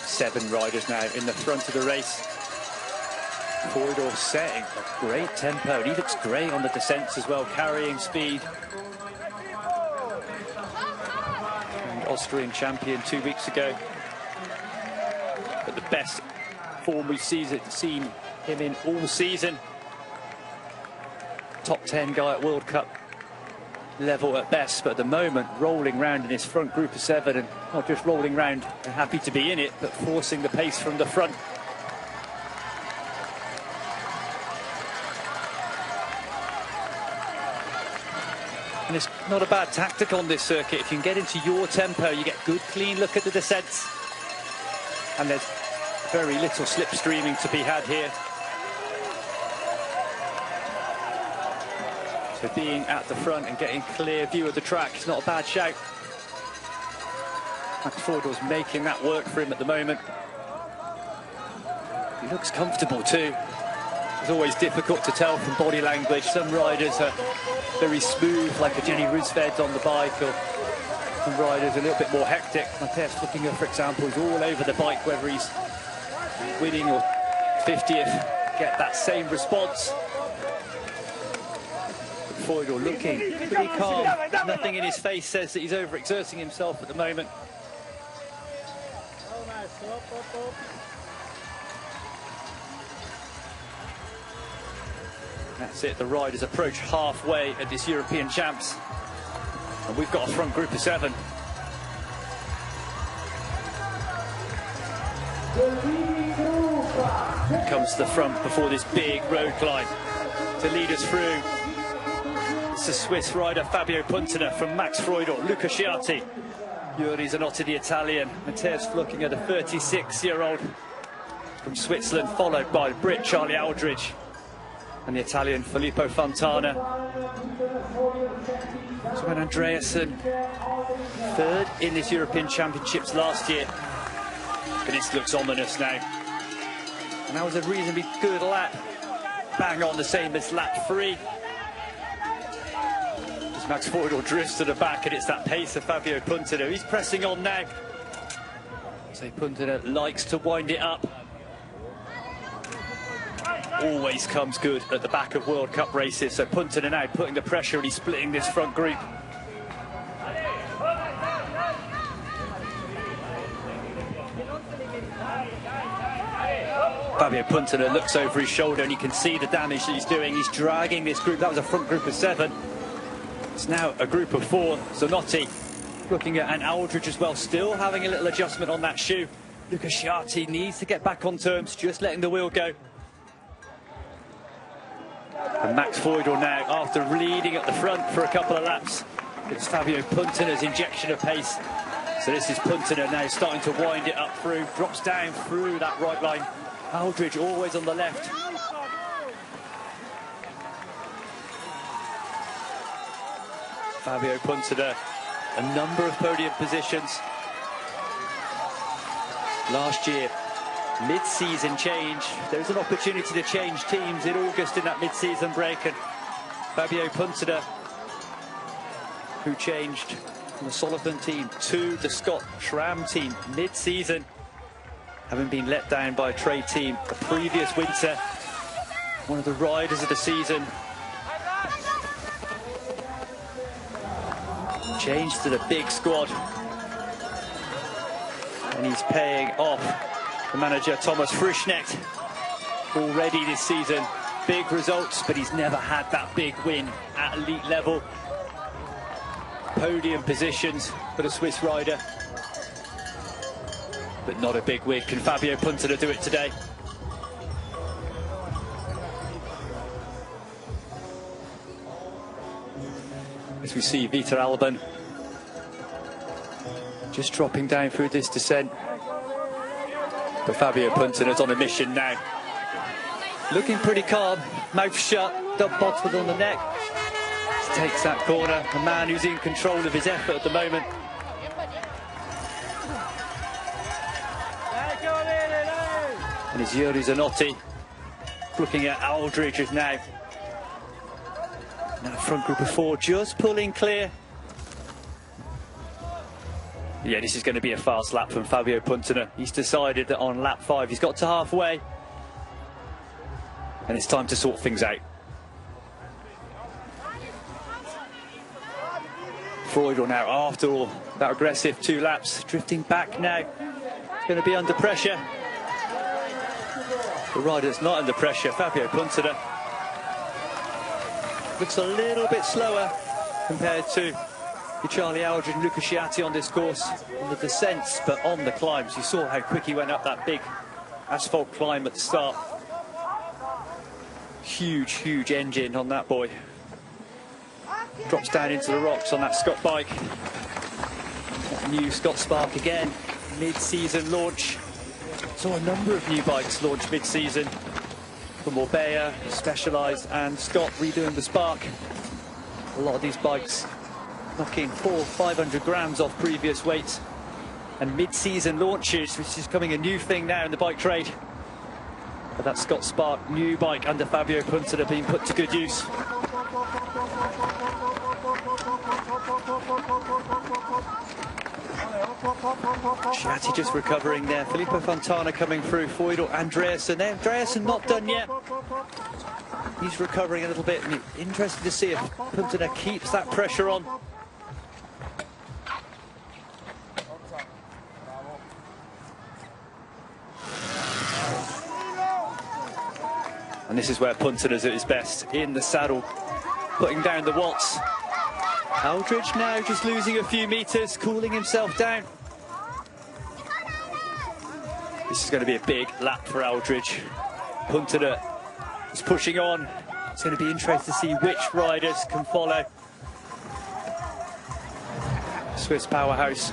7 riders now in the front of the race. Feudal setting a great tempo, and he looks great on the descents as well, carrying speed. And Austrian champion 2 weeks ago. But the best form we've seen him in all season. Top 10 guy at World Cup level at best, but at the moment rolling round in this front group of 7, and not just rolling round and happy to be in it, but forcing the pace from the front. And it's not a bad tactic on this circuit. If you can get into your tempo, you get good clean look at the descents, and there's very little slipstreaming to be had here. So being at the front and getting clear view of the track is not a bad shout. Max Feudal's making that work for him at the moment. He looks comfortable too. It's always difficult to tell from body language. Some riders are very smooth, like a Jenny Rusved on the bike, or some riders a little bit more hectic. Matthias Flickinger, for example, is all over the bike, whether he's winning or 50th, get that same response. Feudal looking pretty calm. Nothing in his face says that he's overexerting himself at the moment. That's it, the riders approach halfway at this European Champs. And we've got a front group of 7. Comes to the front before this big road climb to lead us through It's the Swiss rider Fabio Puntner from Max Freudl, Luca Sciatti, Yuri Zanotti the Italian, Mateusz Flückiger the 36-year-old from Switzerland, followed by Brit Charlie Aldridge and the Italian Filippo Fontana. Sven Andreasen, third in this European Championships last year, but this looks ominous now. And that was a reasonably good lap, bang on the same as lap 3. As Max Freudl drifts to the back, and it's that pace of Fabio Puntner. He's pressing on now. So Puntner likes to wind it up. Always comes good at the back of World Cup races. So Puntner now putting the pressure, and he's splitting this front group. Fabio Puntner looks over his shoulder and you can see the damage that he's doing. He's dragging this group. That was a front group of 7. It's now a group of 4. Zanotti looking at, and Aldridge as well, still having a little adjustment on that shoe. Luca Sciatti needs to get back on terms, just letting the wheel go. And Max Freudl now, after leading at the front for a couple of laps, it's Fabio Puntner's injection of pace. So this is Puntner now starting to wind it up through, drops down through that right line. Aldridge always on the left. Fabio Puntner, a number of podium positions. Last year, mid-season change. There was an opportunity to change teams in August in that mid-season break, and Fabio Puntner, who changed from the Sullivan team to the Scott Schramm team mid-season, having been let down by a trade team the previous winter. One of the riders of the season. Changed to the big squad. And he's paying off the manager Thomas Frischknecht already this season. Big results, but he's never had that big win at elite level. Podium positions for the Swiss rider, but not a big win. Can Fabio Puntner do it today? As we see Vitor Alban just dropping down through this descent. But Fabio Puntner's on a mission now. Looking pretty calm, mouth shut, dub bottled on the neck. Just takes that corner, a man who's in control of his effort at the moment. And it's Yuri Zanotti looking at Aldridge now. Now front group of 4 just pulling clear. Yeah, this is going to be a fast lap from Fabio Puntner. He's decided that on lap 5 he's got to halfway, and it's time to sort things out. Freudl now, after all that aggressive 2 laps, drifting back now. It's going to be under pressure. The rider that's not under pressure, Fabio Puntner, looks a little bit slower compared to Charlie Aldridge and Luca Sciatti on this course on the descents, but on the climbs you saw how quick he went up that big asphalt climb at the start. Huge engine on that boy. Drops down into the rocks on that Scott bike. That new Scott Spark again, mid-season launch. Saw a number of new bikes launch mid-season from Orbea, Specialized, and Scott redoing the Spark. A lot of these bikes knocking 400-500 grams off previous weights. And mid-season launches, which is becoming a new thing now in the bike trade. But that Scott Spark, new bike under Fabio Puntner, being put to good use. Sciatti just recovering there. Filippo Fontana coming through. Freudl, Andreasen there. Andreasen not done yet. He's recovering a little bit. Interesting to see if Puntner keeps that pressure on. And this is where Puntner's at his best, in the saddle, putting down the watts. Aldridge now just losing a few meters, cooling himself down. This is going to be a big lap for Aldridge. Puntner is pushing on. It's going to be interesting to see which riders can follow. Swiss powerhouse.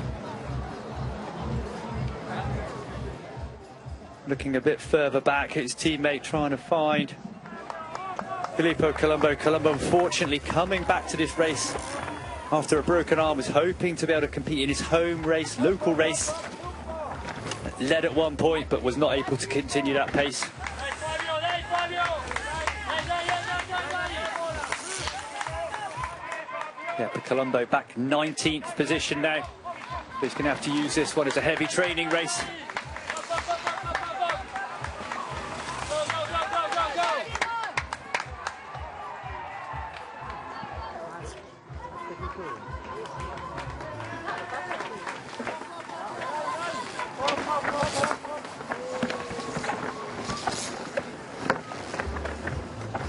Looking a bit further back, his teammate trying to find Filippo Colombo. Colombo unfortunately coming back to this race after a broken arm, was hoping to be able to compete in his home race, local race. Led at one point, but was not able to continue that pace. Yeah, but Colombo back 19th position now. He's going to have to use this one as a heavy training race.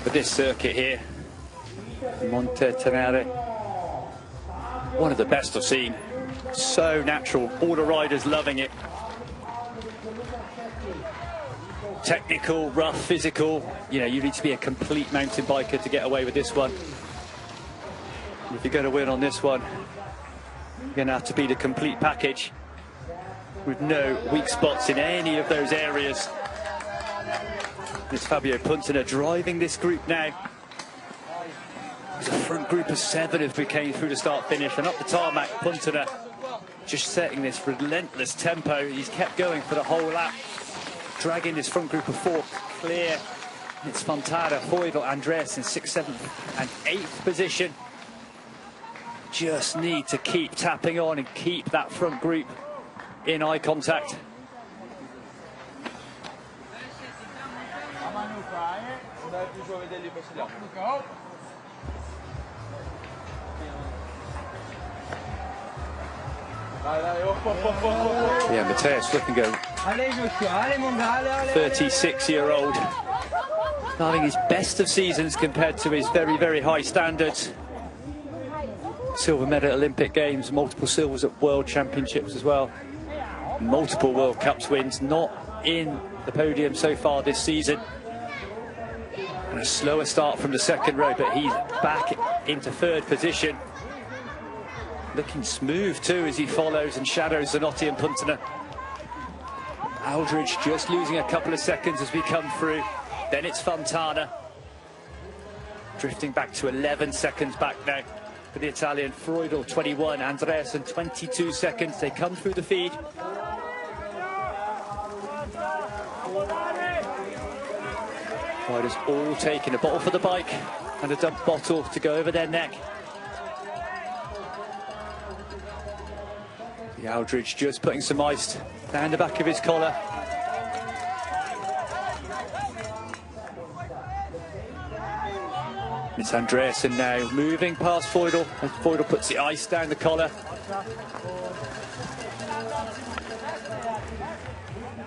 But this circuit here, Monte Tenere, one of the best I've seen. So natural, all the riders loving it. Technical, rough, physical. You know, you need to be a complete mountain biker to get away with this one. If you're going to win on this one, you're going to have to be the complete package with no weak spots in any of those areas. It's Fabio Puntner driving this group now. There's a front group of 7 as we came through the start-finish, and up the tarmac, Puntner just setting this relentless tempo. He's kept going for the whole lap, dragging this front group of 4 clear. It's Fontana, Feudal, Andreas in 6th, 7th and 8th position. Just need to keep tapping on and keep that front group in eye contact. Yeah, Mateus looking go 36-year-old, having his best of seasons compared to his very, very high standards. Silver medal at Olympic Games, multiple silvers at World Championships as well. Multiple World Cups wins, not in the podium so far this season. And a slower start from the second row, but he's back into 3rd position. Looking smooth too as he follows and shadows Zanotti and Puntner. Aldridge just losing a couple of seconds as we come through. Then it's Fontana. Drifting back to 11 seconds back now for the Italian. Freudel 21, Andreasen 22 seconds. They come through the feed. Riders all taking a bottle for the bike and a dump bottle to go over their neck. The Aldridge just putting some ice down the back of his collar. It's Andreasen now moving past Feudal, and Feudal puts the ice down the collar.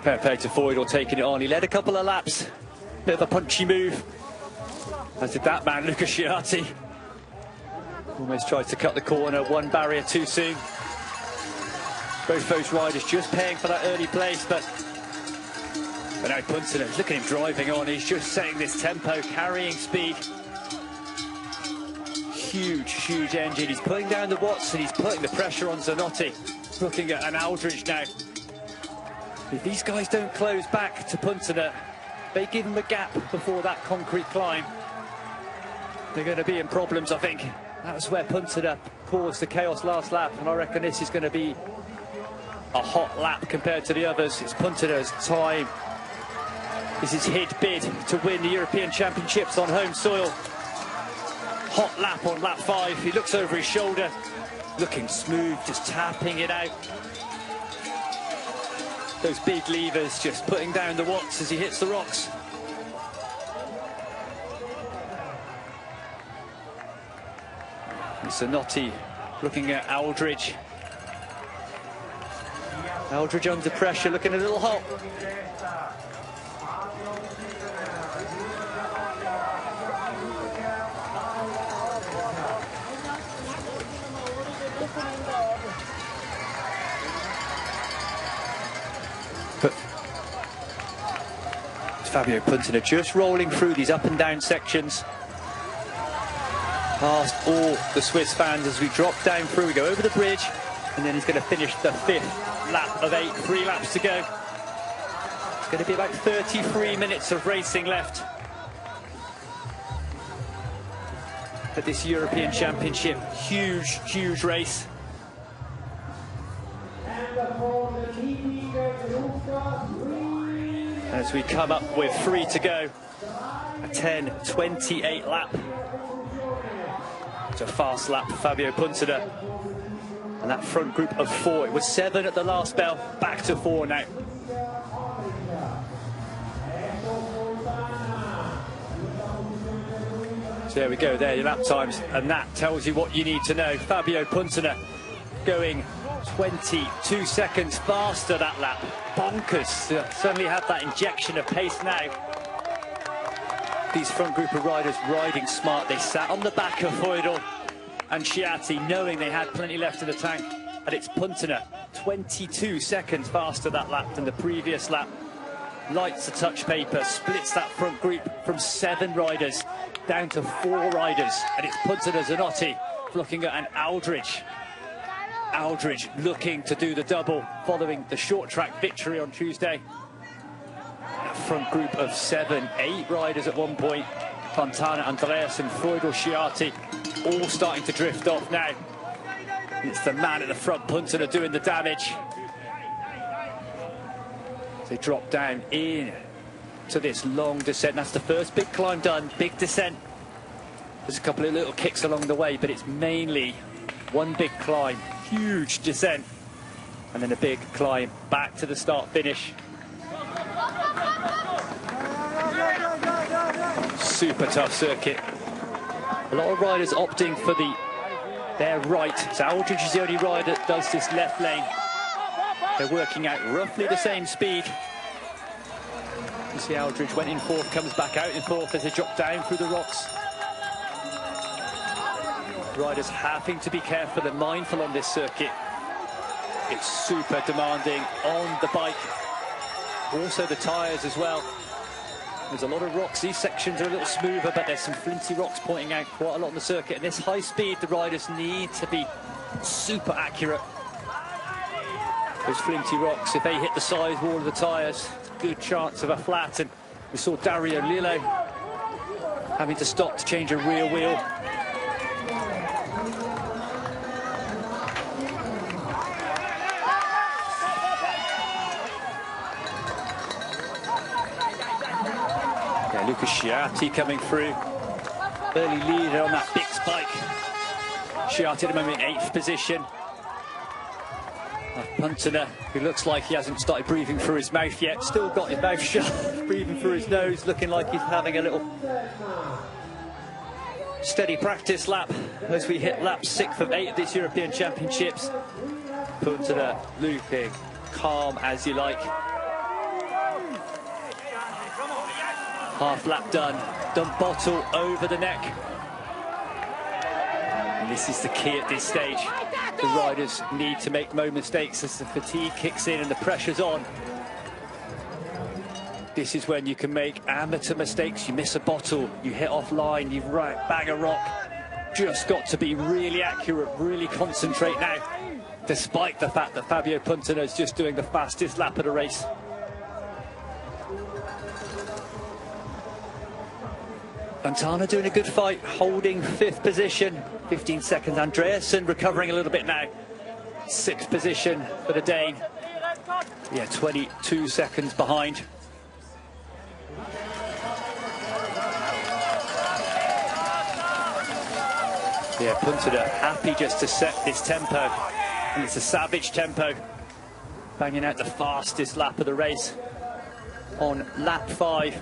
Fair play to Feudal taking it on. He led a couple of laps. Bit of a punchy move, as did that man, Luca Sciatti. Almost tried to cut the corner, one barrier too soon. Both those riders just paying for that early place, but now Puntner, look at him driving on. He's just setting this tempo, carrying speed. Huge, huge engine. He's putting down the watts and he's putting the pressure on Zanotti. Looking at an Aldridge now. If these guys don't close back to Puntner, they give him a gap before that concrete climb, they're going to be in problems, I think. That was where Puntner caused the chaos last lap, and I reckon this is going to be a hot lap compared to the others. It's Puntner's time. This is his bid to win the European Championships on home soil. Hot lap on lap 5. He looks over his shoulder, looking smooth, just tapping it out. Those big levers just putting down the watts as he hits the rocks. Zanotti looking at Aldridge. Aldridge under pressure, looking a little hot. But Fabio Puntner just rolling through these up and down sections. past all the Swiss fans as we drop down through. We go over the bridge, and then he's going to finish the 5th lap of 8. 3 laps to go. It's going to be about 33 minutes of racing left at this European Championship. Huge, huge race. As we come up with 3 to go, a 10:28 lap. It's a fast lap for Fabio Puntner. And that front group of 4, it was 7 at the last bell, back to 4 now. So there we go, there are your lap times, and that tells you what you need to know. Fabio Puntner going 22 seconds faster that lap. Bonkers. Suddenly had that injection of pace now. These front group of riders riding smart. They sat on the back of Feudal and Chiatti, knowing they had plenty left in the tank. And it's Puntner, 22 seconds faster that lap than the previous lap. Lights the touch paper, splits that front group from 7 riders down to 4 riders. And it's Puntner Zanotti looking at an Aldridge. Aldridge looking to do the double following the short track victory on Tuesday. A front group of 7, 8 riders at one point. Fontana, Andreas and Feudal, Chiatti all starting to drift off now. It's the man at the front, Puntner, doing the damage. They drop down in to this long descent. That's the first big climb done, big descent. There's a couple of little kicks along the way, but it's mainly one big climb, huge descent, and then a big climb back to the start finish. Super tough circuit. A lot of riders opting for their right. So Aldridge is the only rider that does this left lane. They're working out roughly the same speed. You see Aldridge went in 4th, comes back out in 4th as they drop down through the rocks. Riders having to be careful and mindful on this circuit. It's super demanding on the bike. Also the tyres as well. There's a lot of rocks. These sections are a little smoother, but there's some flinty rocks pointing out quite a lot on the circuit. And this high speed, the riders need to be super accurate. Those flinty rocks, if they hit the side wall of the tyres, good chance of a flat. And we saw Dario Lillo having to stop to change a rear wheel. Yeah, Lucas Chiatti coming through. Early leader on that big spike. Chiatti at the moment in 8th position. Puntner, who looks like he hasn't started breathing through his mouth yet, still got his mouth shut, breathing through his nose, looking like he's having a little steady practice lap as we hit lap 6th of 8 of this European Championships. Puntner looping, calm as you like. Half lap done, dump bottle over the neck. And this is the key at this stage. The riders need to make no mistakes as the fatigue kicks in and the pressure's on. This is when you can make amateur mistakes. You miss a bottle, you hit offline, you bag a rock. Just got to be really accurate, really concentrate now, despite the fact that Fabio Puntner is just doing the fastest lap of the race. Fontana doing a good fight, holding 5th position, 15 seconds. Andreasen recovering a little bit now. 6th position for the Dane. Yeah, 22 seconds behind. Yeah, Puntner happy just to set this tempo. And it's a savage tempo. Banging out the fastest lap of the race on lap 5.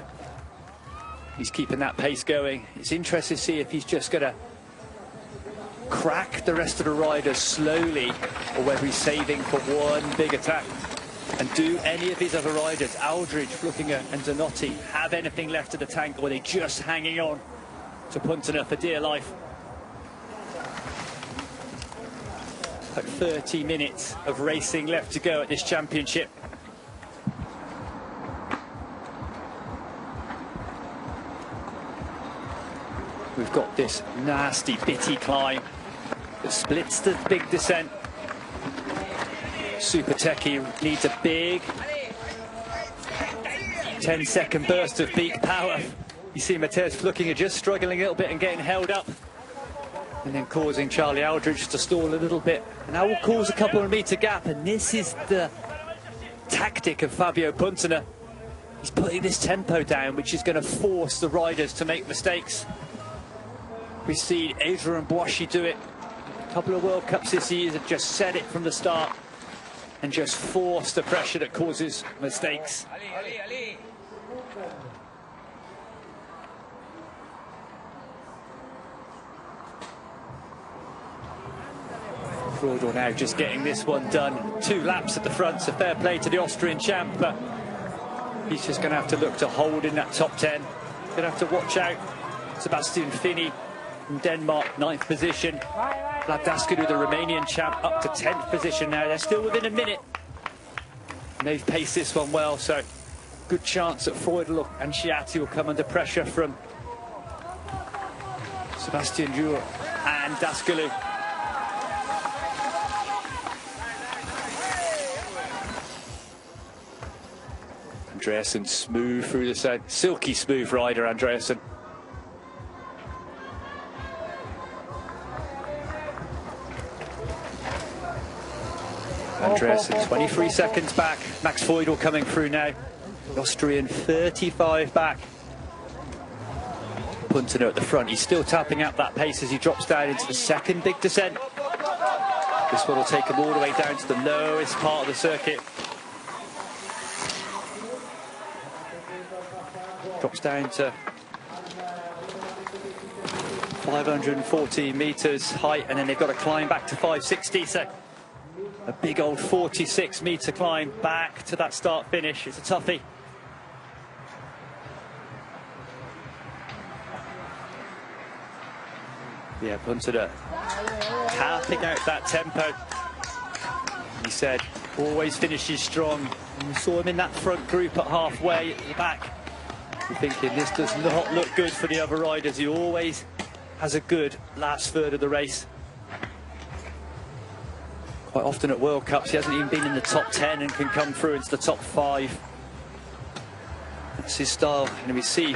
He's keeping that pace going. It's interesting to see if he's just going to crack the rest of the riders slowly, or whether he's saving for one big attack. And do any of his other riders, Aldridge, Flukinger and Zanotti, have anything left of the tank, or are they just hanging on to Puntner for dear life? Like 30 minutes of racing left to go at this championship. With You've got this nasty, bitty climb that splits the big descent. Super Techie needs a big 10-second burst of peak power. You see Mateusz Flückiger just struggling a little bit and getting held up, and then causing Charlie Aldridge to stall a little bit. And that will cause a couple of meter gap, and this is the tactic of Fabio Puntner. He's putting this tempo down, which is going to force the riders to make mistakes. We've seen Adrian Boischi do it. A couple of World Cups this year that just set it from the start and just force the pressure that causes mistakes. Frodor now just getting this one done. 2 laps at the front, so fair play to the Austrian champ, but he's just going to have to look to hold in that top 10. Going to have to watch out. Sebastian Finney from Denmark, 9th position. Vlad Daskadu, the Romanian champ, up to 10th position now. They're still within a minute. And they've paced this one well, so good chance that Freudl and Chiatti will come under pressure from Sebastian Jur and Daskadu. Andreasen smooth through the side. Silky smooth rider, Andreasen. Andreasen 23 seconds back. Max Freudl coming through now. The Austrian 35 back. Puntner at the front. He's still tapping out that pace as he drops down into the second big descent. This one will take him all the way down to the lowest part of the circuit. Drops down to 540 meters height, and then they've got to climb back to 560. So a big old 46-meter climb back to that start finish. It's a toughie. Yeah, Puntner tapping out that tempo. He said always finishes strong. And we saw him in that front group at halfway at the back. You're thinking this does not look good for the other riders. He always has a good last third of the race. Quite often at World Cups, he hasn't even been in the top 10 and can come through into the top 5. That's his style. And we see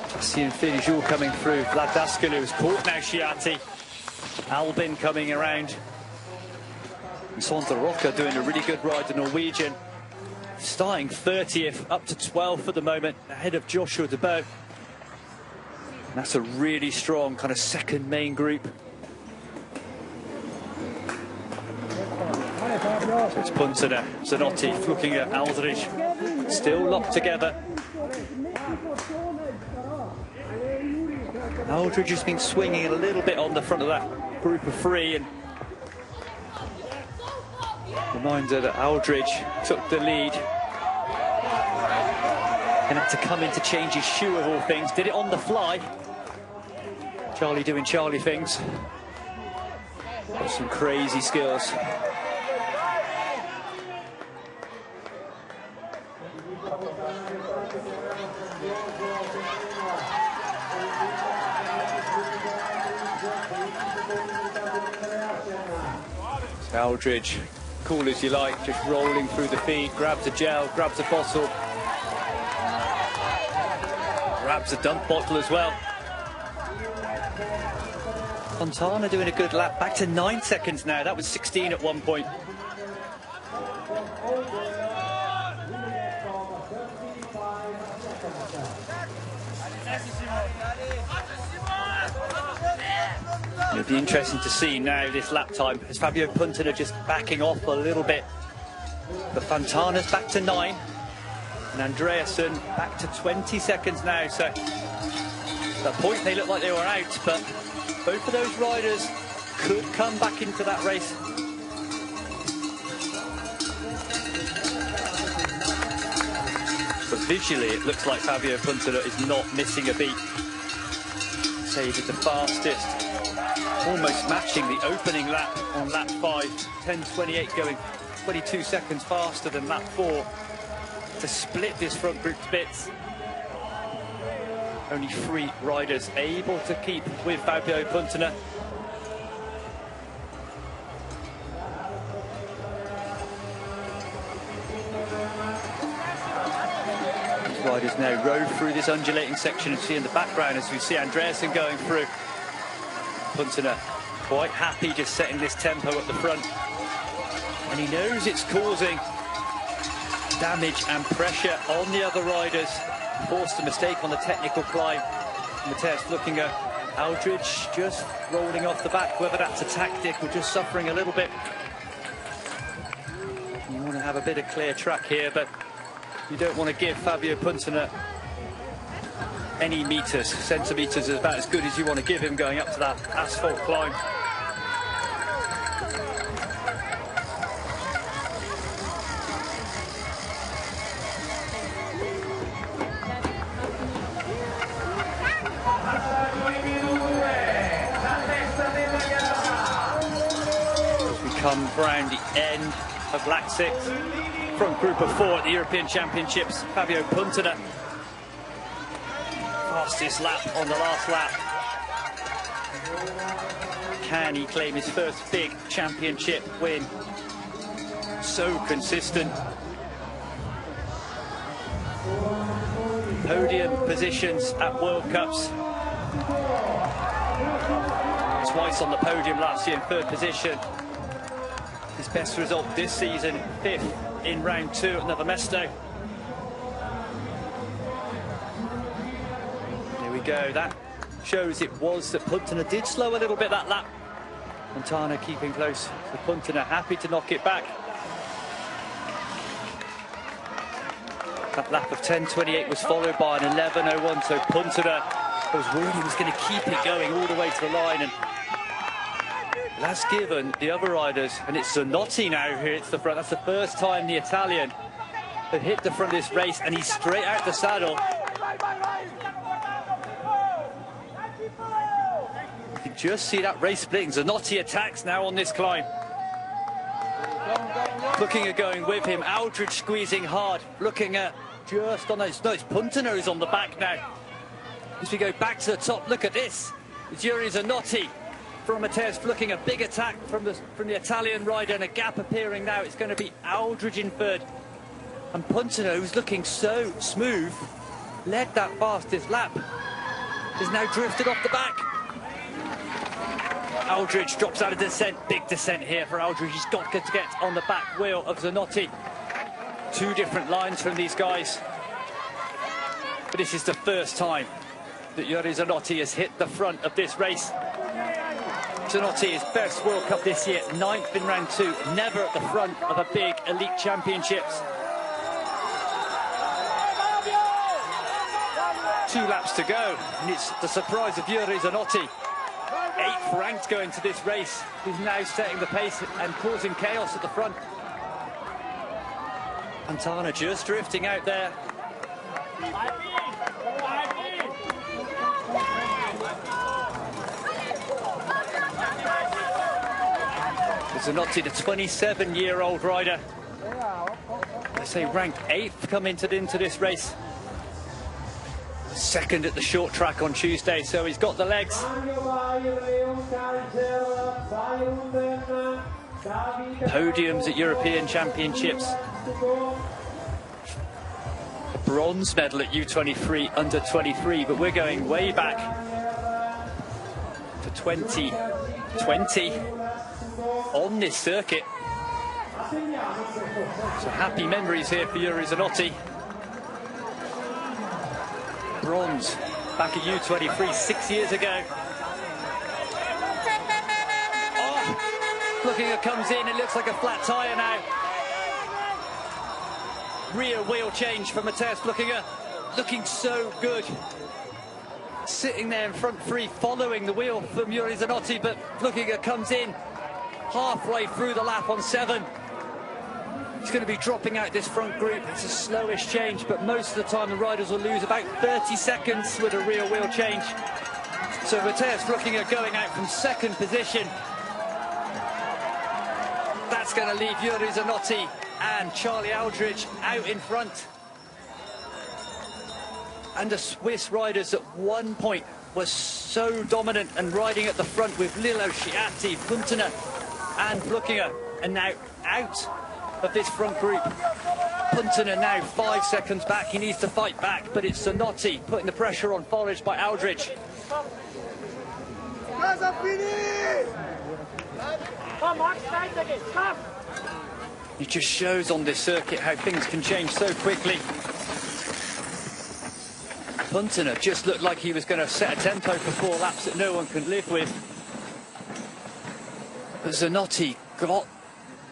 Sebastian Finney coming through. Vlad Daskadu has caught now Chiatti. Albin coming around. And Sondre Rocker doing a really good ride, the Norwegian. Starting 30th, up to 12th at the moment, ahead of Joshua Debo. And that's a really strong kind of second main group. So it's Puntner, Zanotti, Flückiger, Aldridge, still locked together. Aldridge has been swinging a little bit on the front of that group of 3, and reminder that Aldridge took the lead and had to come in to change his shoe of all things. Did it on the fly. Charlie doing Charlie things. Got some crazy skills. Aldridge, cool as you like, just rolling through the feed, grabs a gel, grabs a bottle, grabs a dump bottle as well. Fontana doing a good lap, back to 9 seconds now. That was 16 at one point. It'll be interesting to see now this lap time, as Fabio Puntner just backing off a little bit. But Fontana's back to 9, and Andreasen back to 20 seconds now. So at that point they looked like they were out, but both of those riders could come back into that race. But visually it looks like Fabio Puntner is not missing a beat. So he did the fastest, almost matching the opening lap on lap 5, 10:28, going 22 seconds faster than lap 4 to split this front group to bits. Only 3 riders able to keep with Fabio Puntner. Riders now row through this undulating section and see in the background as we see Andreasen going through. Puntner quite happy just setting this tempo at the front, and he knows it's causing damage and pressure on the other riders. Forced a mistake on the technical climb. Mateusz looking at Aldridge just rolling off the back, whether that's a tactic or just suffering a little bit. You want to have a bit of clear track here, but you don't want to give Fabio Puntner any meters. Centimeters is about as good as you want to give him going up to that asphalt climb. As we come round the end of lap 6, front group of 4 at the European Championships, Fabio Puntner. Fastest lap on the last lap. Can he claim his first big championship win? So consistent. Podium positions at World Cups. Twice on the podium last year in 3rd position. His best result this season, 5th in round 2 at Nova Mesto. There we go, that shows it was that Puntner did slow a little bit that lap. Montana keeping close to Puntner, happy to knock it back. That lap of 10.28 was followed by an 11.01, so Puntner was worried he was going to keep it going all the way to the line, and that's given the other riders, and it's Zanotti now who hits the front. That's the first time the Italian had hit the front of this race, and he's straight out the saddle. You can just see that race splitting. Zanotti attacks now on this climb. Looking at going with him, Aldridge squeezing hard, looking at just on those. No, it's Puntner who's on the back now. As we go back to the top, look at this. It's Yuri Zanotti from Mateusz, looking a big attack from the Italian rider, and a gap appearing now. It's going to be Aldridge in 3rd. And Puntner, who's looking so smooth, led that fastest lap, is now drifted off the back. Aldridge drops out of descent. Big descent here for Aldridge. He's got to get on the back wheel of Zanotti. 2 different lines from these guys. But this is the first time that Yuri Zanotti has hit the front of this race. Zanotti is best World Cup this year, 9th in round 2, never at the front of a big elite championships. 2 laps to go, and it's the surprise of Yuri Zanotti. 8th ranked going to this race. He's now setting the pace and causing chaos at the front. Montana just drifting out there. Zanotti, the 27-year-old rider. They say ranked 8th coming into this race. 2nd at the short track on Tuesday, so he's got the legs. Podiums at European Championships. A bronze medal at U23 under 23, but we're going way back to 2020 on this circuit. So happy memories here for Yuri Zanotti. Bronze back at U23 6 years ago. Oh, looking at comes in, it looks like a flat tyre now. Rear wheel change for Mateusz looking so good. Sitting there in front 3, following the wheel from Yuri Zanotti, but looking at comes in halfway through the lap on 7. He's going to be dropping out this front group. It's a slowish change, but most of the time the riders will lose about 30 seconds with a rear wheel change. So Mateusz looking at going out from 2nd position. That's going to leave Yuri Zanotti and Charlie Aldridge out in front. And the Swiss riders at one point were so dominant and riding at the front with Lillo, Schiatti, Puntener and Flukinger, and now out of this front group. Puntener now 5 seconds back. He needs to fight back, but it's Zanotti putting the pressure on, followed by Aldridge. It just shows on this circuit how things can change so quickly. Puntener just looked like he was going to set a tempo for 4 laps that no one could live with. But Zanotti got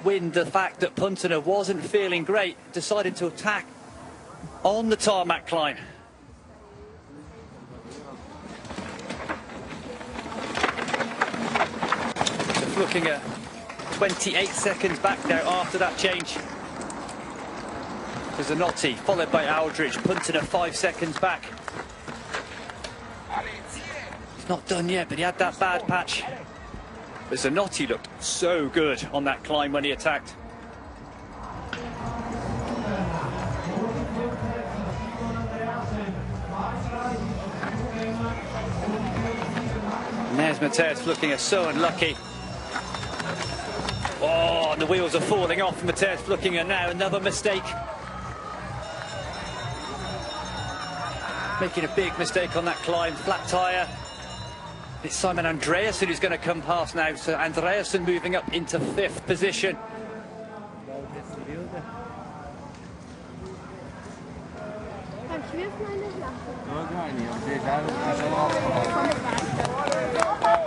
wind the fact that Puntener wasn't feeling great, decided to attack on the tarmac climb. Just looking at 28 seconds back now after that change. For Zanotti, followed by Aldridge. Puntener 5 seconds back. He's not done yet, but he had that bad patch. But Zanotti looked so good on that climb when he attacked. And there's Mateusz looking so unlucky. Oh, and the wheels are falling off. Mateusz looking at now another mistake. Making a big mistake on that climb, flat tyre. It's Simon Andreasen who's going to come past now, so Andreasen moving up into 5th position.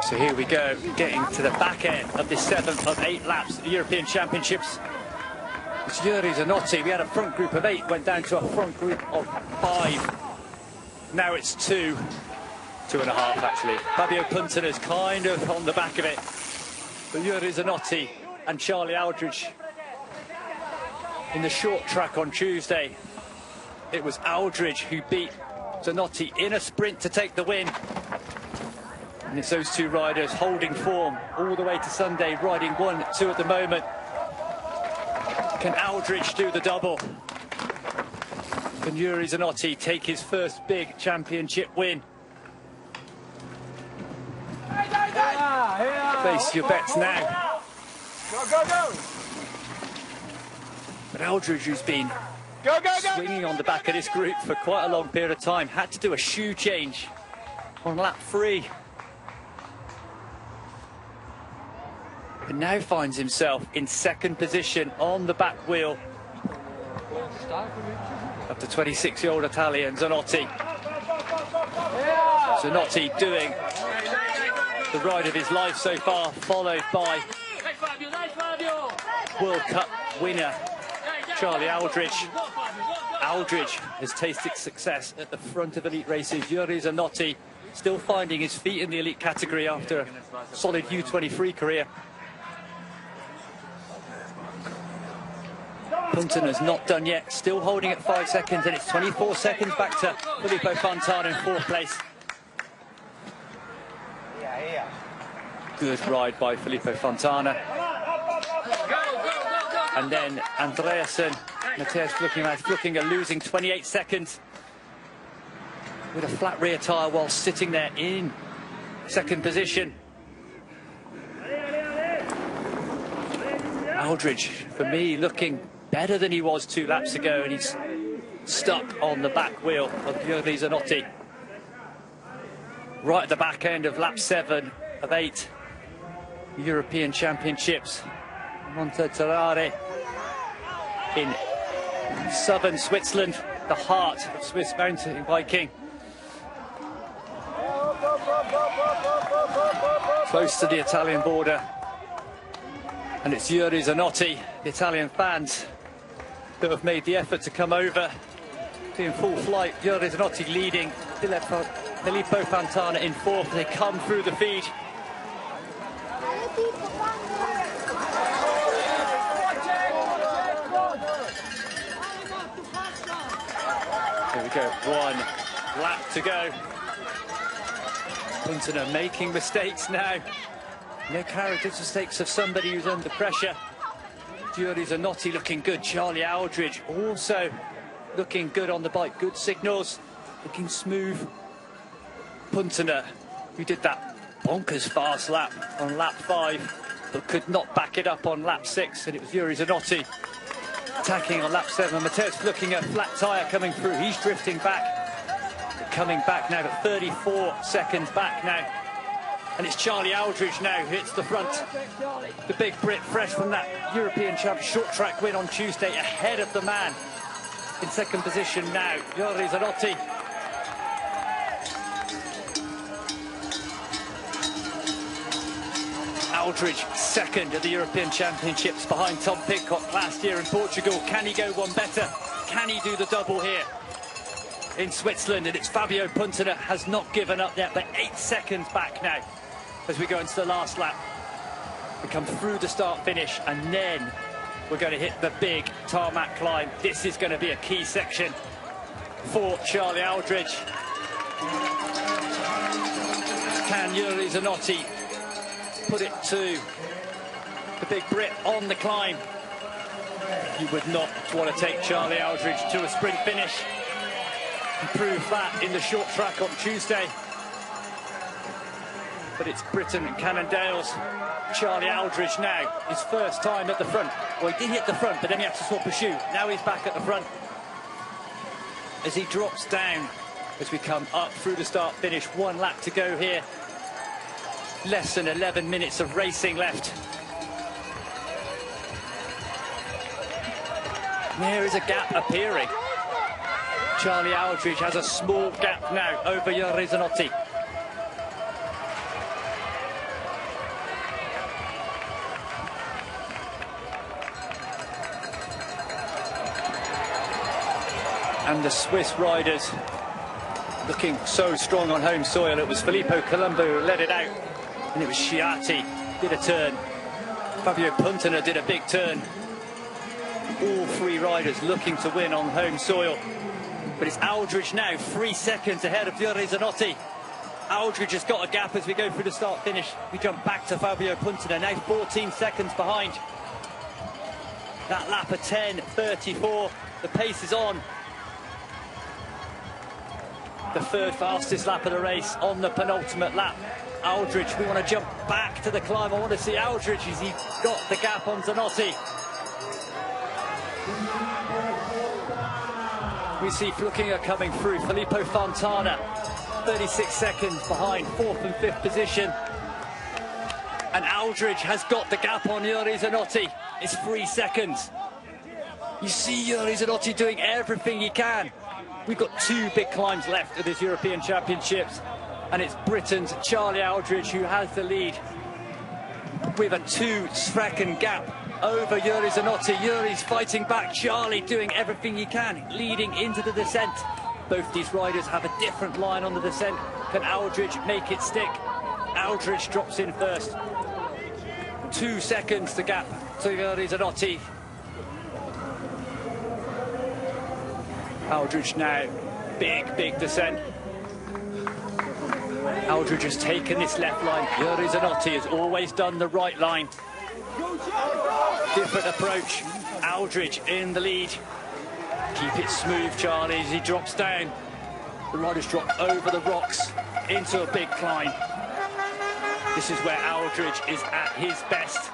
So here we go, getting to the back end of this 7th of 8 laps of the European Championships. It's Jüri Zanotti. We had a front group of 8, went down to a front group of 5. Now it's 2.5 actually. Fabio Puntener's kind of on the back of it. But Jüri Zanotti and Charlie Aldridge in the short track on Tuesday. It was Aldridge who beat Zanotti in a sprint to take the win. And it's those 2 riders holding form all the way to Sunday, riding 1-2 at the moment. Can Aldridge do the double? Can Jüri Zanotti take his first big championship win? Place your bets now. Go, go, go! But Aldridge, who's been swinging on the back of this group for quite a long period of time, had to do a shoe change on lap 3. But now finds himself in 2nd position on the back wheel of the 26-year-old Italian, Zanotti. Zanotti doing the ride of his life so far, followed by World Cup winner Charlie Aldridge. Aldridge has tasted success at the front of elite races. Jüri Zanotti still finding his feet in the elite category after a solid U23 career. Puntener's not done yet, still holding at 5 seconds, and it's 24 seconds back to Filippo Fontana in 4th place. Good ride by Filippo Fontana. And then Andreasen, Mateusz Flukinger losing 28 seconds with a flat rear tyre while sitting there in 2nd position. Aldridge, for me, looking better than he was 2 laps ago, and he's stuck on the back wheel of Jüri Zanotti. Right at the back end of lap 7 of 8 European Championships. Monteterrare in southern Switzerland, the heart of Swiss mountain biking. Close to the Italian border. And it's Jüri Zanotti, the Italian fans, that have made the effort to come over. In full flight, Jüri Zanotti leading, Filippo Fontana in 4th. They come through the feed. Here we go, 1 lap to go. Puntener making mistakes now. No character mistakes of somebody who's under pressure. Jüri Zanotti looking good. Charlie Aldridge also looking good on the bike. Good signals looking smooth. Puntner, who did that bonkers fast lap on lap 5, but could not back it up on lap 6, and it was Yuri Zanotti attacking on lap 7. Mateusz looking at flat tyre coming through. He's drifting back, but coming back now, but 34 seconds back now. And it's Charlie Aldridge now who hits the front. The big Brit, fresh from that European Champion short track win on Tuesday, ahead of the man in second position now, Yuri Zanotti. Aldridge second at the European Championships behind Tom Pidcock last year in Portugal. Can he go one better? Can he do the double here in Switzerland? And it's Fabio Puntner has not given up yet, but 8 seconds back now as we go into the last lap. We come through the start finish, and then we're going to hit the big tarmac climb. This is going to be a key section for Charlie Aldridge. Can Yuri Zanotti put it to the big Brit on the climb? You would not want to take Charlie Aldridge to a sprint finish. He proved that in the short track on Tuesday. But it's Britain and Cannondale's Charlie Aldridge now, his first time at the front. Well, he did hit the front, but then he had to swap a shoe. Now he's back at the front as he drops down as we come up through the start finish. 1 lap to go here. Less than 11 minutes of racing left. There is a gap appearing. Charlie Aldridge has a small gap now over Yuri Zanotti. And the Swiss riders looking so strong on home soil. It was Filippo Colombo who led it out, and it was Sciatti did a turn. Fabio Puntner did a big turn. All 3 riders looking to win on home soil. But it's Aldridge now, 3 seconds ahead of Yuri Zanotti. Aldridge has got a gap as we go through the start finish. We jump back to Fabio Puntner, now 14 seconds behind. That lap of 10:34, the pace is on. The 3rd fastest lap of the race on the penultimate lap. Aldridge, we want to jump back to the climb. I want to see Aldridge as he got the gap on Zanotti. We see Flukinger coming through. Filippo Fontana, 36 seconds behind, 4th and 5th position. And Aldridge has got the gap on Yuri Zanotti. It's 3 seconds. You see Yuri Zanotti doing everything he can. We've got 2 big climbs left of this European Championships, and it's Britain's Charlie Aldridge who has the lead with a 2-second gap over Yuri Zanotti. Yuri's fighting back, Charlie doing everything he can, leading into the descent. Both these riders have a different line on the descent. Can Aldridge make it stick? Aldridge drops in first. 2 seconds to gap to Yuri Zanotti. Aldridge now, big descent. Aldridge has taken this left line. Yuri Zanotti has always done the right line. Different approach. Aldridge in the lead. Keep it smooth, Charlie, as he drops down. The riders drop over the rocks into a big climb. This is where Aldridge is at his best.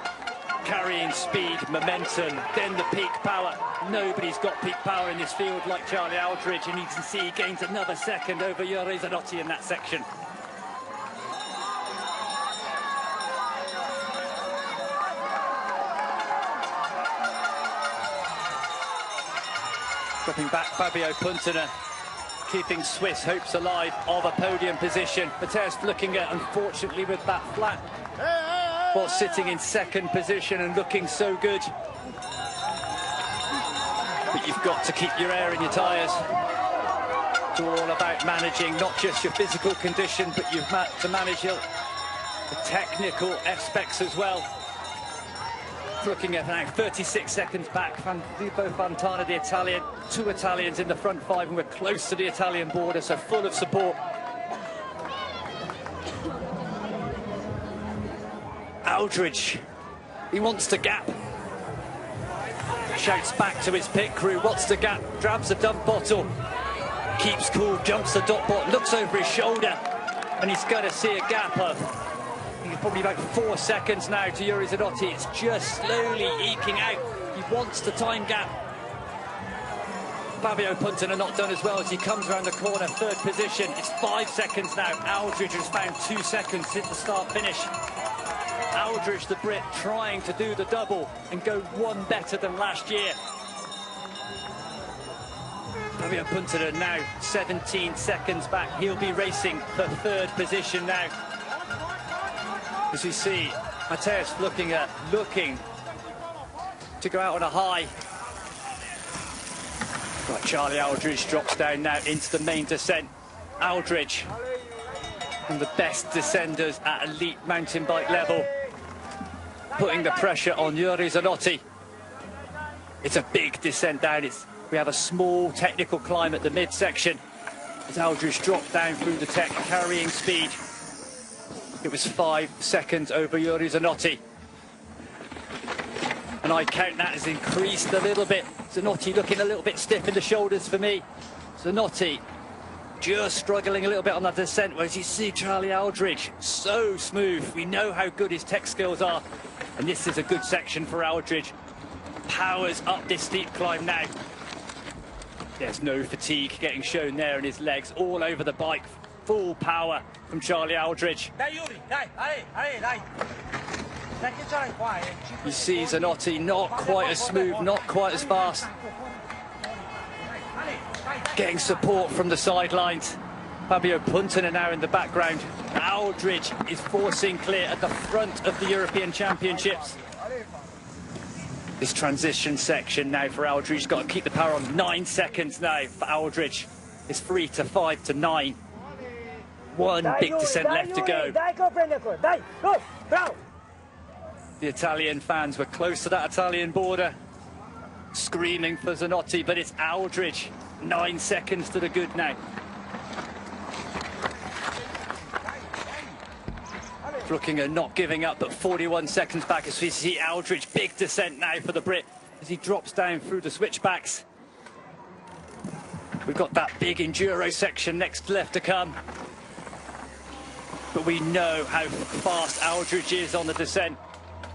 Carrying speed, momentum, then the peak power. Nobody's got peak power in this field like Charlie Aldridge, and you can see he gains another second over Yuri Zanotti in that section. Dropping back Fabio Puntner, keeping Swiss hopes alive of a podium position. Mateusz looking at, unfortunately, with that flat, while sitting in second position and looking so good. But you've got to keep your air in your tyres. It's all about managing not just your physical condition, but you've got to manage the technical aspects as well. Looking at now, 36 seconds back. Filippo Fontana, the Italian, 2 Italians in the front 5, and we're close to the Italian border, so full of support. Aldridge, he wants to gap. Shouts back to his pit crew, what's the gap? Grabs a dump bottle. keeps cool, jumps the dot bot, looks over his shoulder, and he's going to see a gap of probably about 4 seconds now to Yuri Zanotti. It's just slowly eking out. He wants the time gap. Fabio Punten not done as well as he comes around the corner, third position. It's 5 seconds now. Aldridge has found 2 seconds since the start-finish. Aldridge, the Brit, trying to do the double and go one better than last year. Fabio Punten now 17 seconds back. He'll be racing for third position now. As we see, Mateus looking to go out on a high. Right, Charlie Aldridge drops down now into the main descent. Aldridge, one of the best descenders at elite mountain bike level, putting the pressure on Yuri Zanotti. It's a big descent down. We have a small technical climb at the midsection. As Aldridge dropped down through the tech, carrying speed. It was 5 seconds over Yuri Zanotti. And I count that has increased a little bit. Zanotti looking a little bit stiff in the shoulders for me. Zanotti just struggling a little bit on that descent, whereas you see Charlie Aldridge so smooth. We know how good his tech skills are. And this is a good section for Aldridge. Powers up this steep climb now. There's no fatigue getting shown there in his legs, all over the bike. Full power from Charlie Aldridge. You see Zanotti not quite as smooth, not quite as fast. Getting support from the sidelines. Fabio Punten now in the background. Aldridge is forcing clear at the front of the European Championships. This transition section now for Aldridge. He's got to keep the power on. 9 seconds now for Aldridge. It's 3 to 5 to 9. One big descent left to go. The Italian fans were close to that Italian border, screaming for Zanotti, but it's Aldridge. 9 seconds to the good now. Looking at not giving up, but 41 seconds back as we see Aldridge. Big descent now for the Brit as he drops down through the switchbacks. We've got that big enduro section next left to come. But we know how fast Aldridge is on the descent,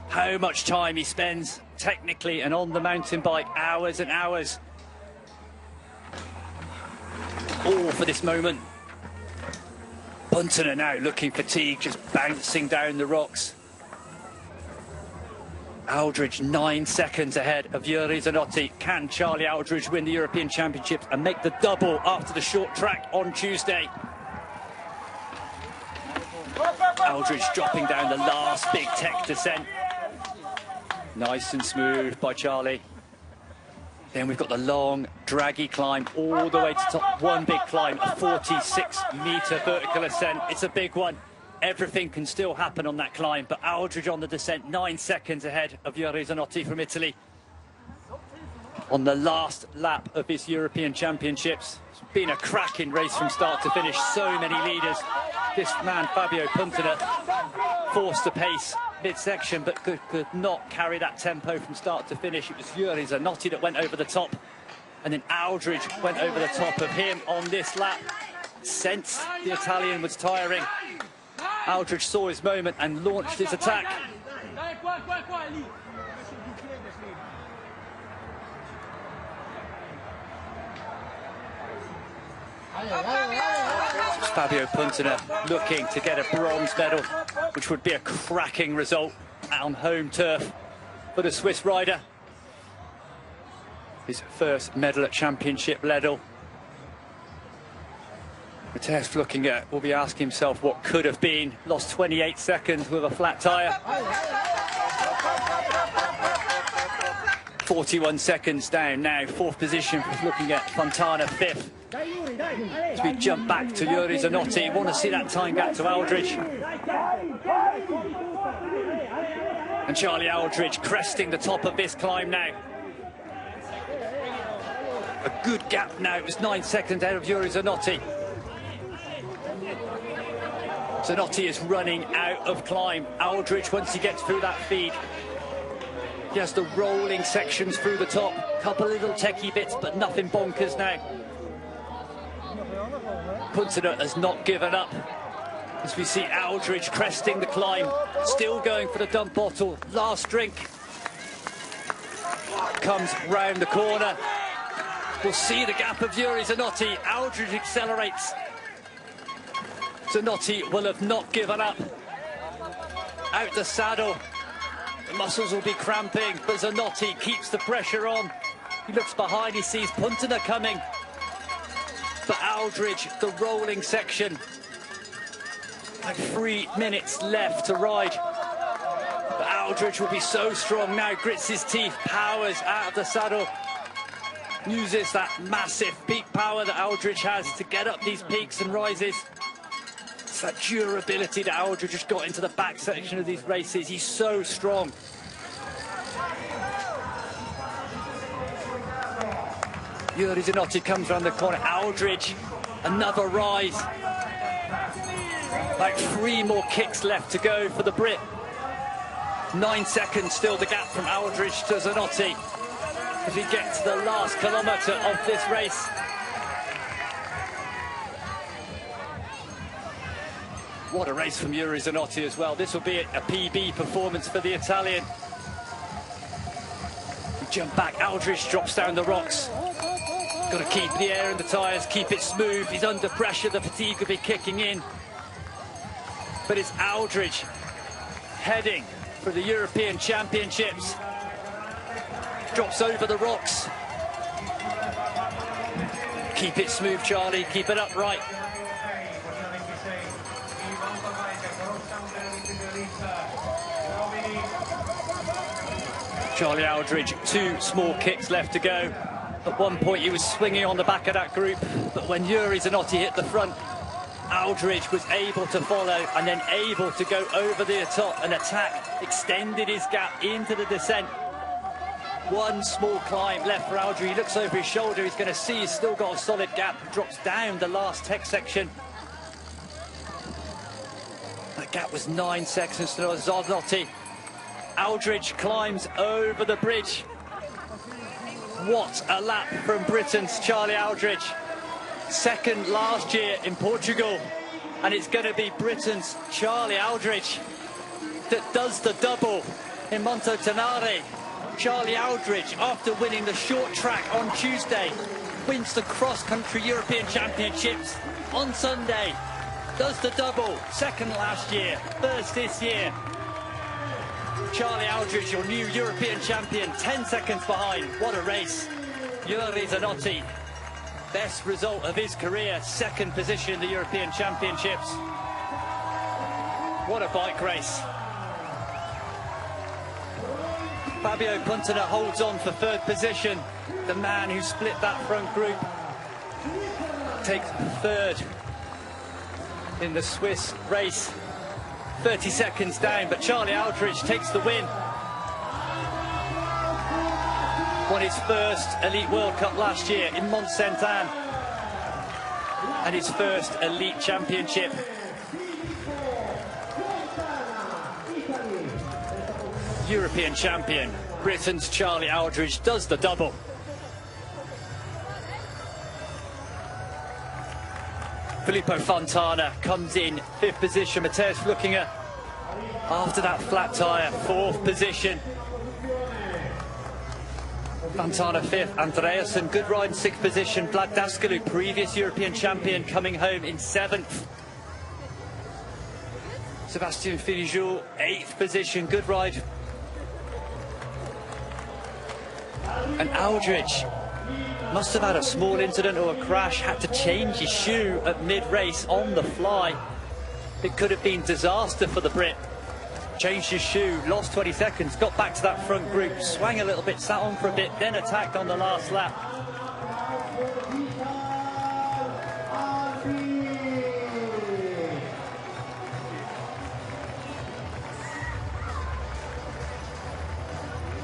how much time he spends technically and on the mountain bike, hours and hours. All for this moment. Punten now looking fatigued, just bouncing down the rocks. Aldridge 9 seconds ahead of Yuri Zanotti. Can Charlie Aldridge win the European Championships and make the double after the short track on Tuesday? Aldridge dropping down the last big tech descent. Nice and smooth by Charlie. Then we've got the long, draggy climb all the way to top. One big climb, a 46-metre vertical ascent. It's a big one. Everything can still happen on that climb, but Aldridge on the descent, 9 seconds ahead of Yuri Zanotti from Italy. On the last lap of his European Championships. It's been a cracking race from start to finish. So many leaders. This man, Fabio Punten, forced the pace midsection, but could not carry that tempo from start to finish. It was Yuri Zanotti that went over the top, and then Aldridge went over the top of him on this lap. Sensed the Italian was tiring. Aldridge saw his moment and launched his attack. Fabio Punten looking to get a bronze medal, which would be a cracking result on home turf for the Swiss rider. His first medal at championship level. Mateus looking at, will be asking himself what could have been. Lost 28 seconds with a flat tyre. 41 seconds down now, fourth position, looking at Fontana fifth. As we jump back to Yuri Zanotti, want to see that time gap to Aldridge. And Charlie Aldridge cresting the top of this climb now. A good gap now, it was 9 seconds ahead of Yuri Zanotti. Zanotti is running out of climb. Aldridge, once he gets through that feed, he has the rolling sections through the top. Couple little techie bits, but nothing bonkers now. Punter has not given up. As we see Aldridge cresting the climb, still going for the dump bottle. Last drink. Comes round the corner. We'll see the gap of Yuri Zanotti. Aldridge accelerates. Zanotti will have not given up. Out the saddle. The muscles will be cramping, but Zanotti keeps the pressure on. He looks behind, he sees Punter coming. But Aldridge, the rolling section. Like 3 minutes left to ride. But Aldridge will be so strong now, grits his teeth, powers out of the saddle. Uses that massive peak power that Aldridge has to get up these peaks and rises. It's that durability that Aldridge has got into the back section of these races. He's so strong. Yuri Zanotti comes around the corner. Aldridge, another rise. Like 3 more kicks left to go for the Brit. 9 seconds still the gap from Aldridge to Zanotti as we get to the last kilometre of this race. What a race from Yuri Zanotti as well. This will be a PB performance for the Italian. We jump back, Aldridge drops down the rocks. Got to keep the air in the tyres, keep it smooth. He's under pressure, the fatigue will be kicking in. But it's Aldridge heading for the European Championships. Drops over the rocks. Keep it smooth, Charlie, keep it upright. Charlie Aldridge, 2 small kicks left to go. At one point he was swinging on the back of that group, but when Yuri Zanotti hit the front, Aldridge was able to follow and then able to go over the top and attack, extended his gap into the descent. 1 small climb left for Aldridge. He looks over his shoulder, he's going to see he's still got a solid gap, drops down the last tech section. That gap was 9 seconds to Zanotti. Aldridge climbs over the bridge. What a lap from Britain's Charlie Aldridge. 2nd last year in Portugal. And it's going to be Britain's Charlie Aldridge that does the double in Montotanare. Charlie Aldridge, after winning the short track on Tuesday, wins the cross-country European Championships on Sunday. Does the double, 2nd last year, 1st this year. Charlie Aldridge, your new European champion, 10 seconds behind. What a race. Yuri Zanotti, best result of his career, 2nd position in the European Championships. What a bike race. Fabio Punter holds on for 3rd position. The man who split that front group takes 3rd in the Swiss race. 30 seconds down, but Charlie Aldridge takes the win. Won his 1st Elite World Cup last year in Mont Saint-Anne. And his 1st Elite Championship. European champion, Britain's Charlie Aldridge does the double. Filippo Fontana comes in 5th position. Mateusz Flukinger after that flat tyre, 4th position. Fontana 5th, Andreasen, good ride in 6th position. Vlad Daskalu, previous European champion, coming home in 7th. Sebastian Philijoux, 8th position, good ride. And Aldridge must have had a small incident or a crash, had to change his shoe at mid-race on the fly. It could have been disaster for the Brit. Changed his shoe, lost 20 seconds, got back to that front group, swang a little bit, sat on for a bit, then attacked on the last lap.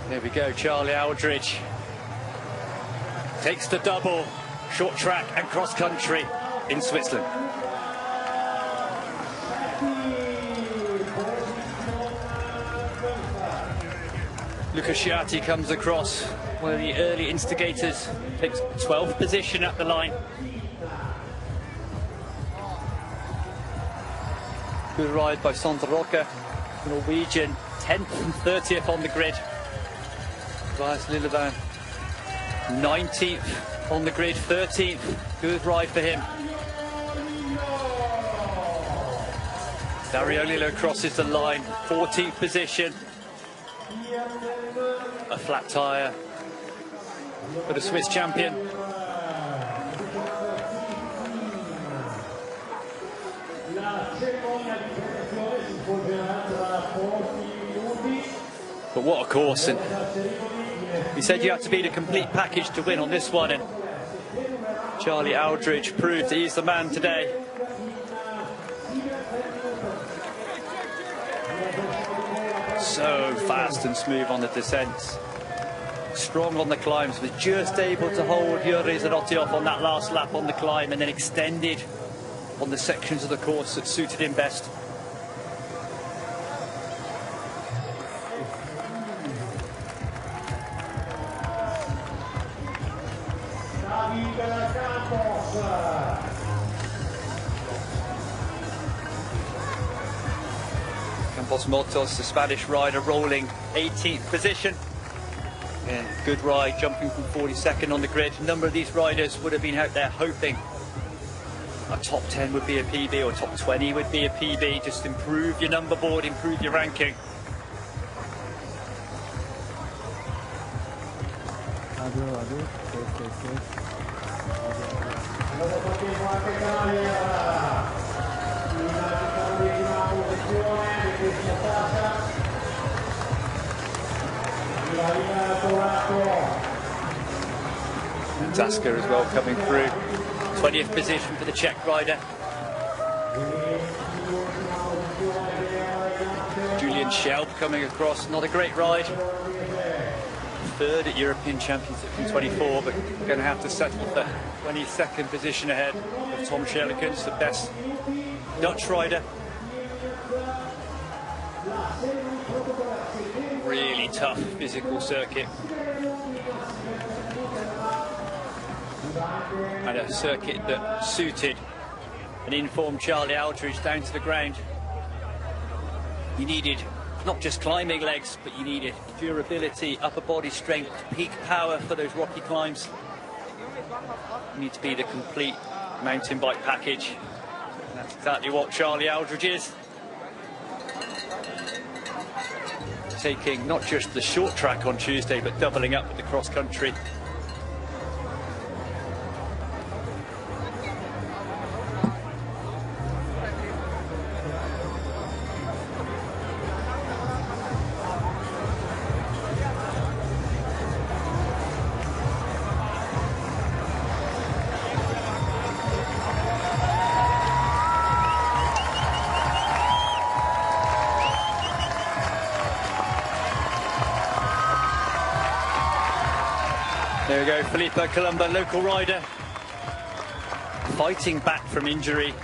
There we go, Charlie Aldridge takes the double, short track and cross country in Switzerland. Luca Sciatti comes across, one of the early instigators, takes 12th position at the line. Good ride by Sondre Rocker, Norwegian, 10th and 30th on the grid. Tobias Lillevan, 19th on the grid, 13th. Good ride for him. Dariolilo crosses the line, 14th position. A flat tyre for the Swiss champion. But what a course, and he said you had to be the complete package to win on this one, and Charlie Aldridge proved that he's the man today. So fast and smooth on the descents, strong on the climbs, was just able to hold Juri Zanotti off on that last lap on the climb, and then extended on the sections of the course that suited him best. Campos Motos, the Spanish rider, rolling 18th position. And good ride, jumping from 42nd on the grid. A number of these riders would have been out there hoping a top 10 would be a PB, or top 20 would be a PB. Just improve your number board, improve your ranking. And Zaska as well coming through. 20th position for the Czech rider. Julian Schaub coming across, not a great ride. Third at European Championships in 24, but going to have to settle for 22nd position ahead of Tom Schellekens, the best Dutch rider. Really tough physical circuit. And a circuit that suited an informed Charlie Aldridge down to the ground. You needed not just climbing legs, but you needed durability, upper body strength, peak power for those rocky climbs. You need to be the complete mountain bike package. And that's exactly what Charlie Aldridge is. Taking not just the short track on Tuesday, but doubling up with the cross country. There we go, Filippo Colombo, local rider, fighting back from injury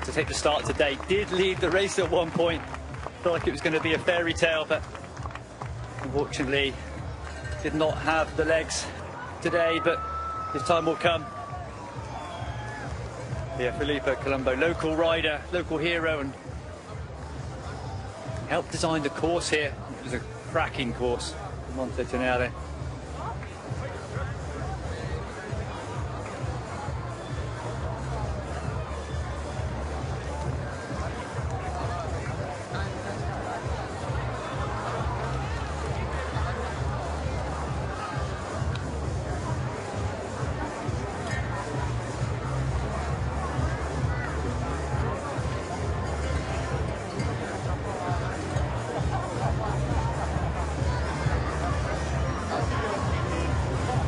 to take the start today. Did lead the race at one point. Felt like it was going to be a fairy tale, but unfortunately did not have the legs today, but his time will come. Yeah, Filippo Colombo, local rider, local hero, and helped design the course here. It was a cracking course, Monte Tonere.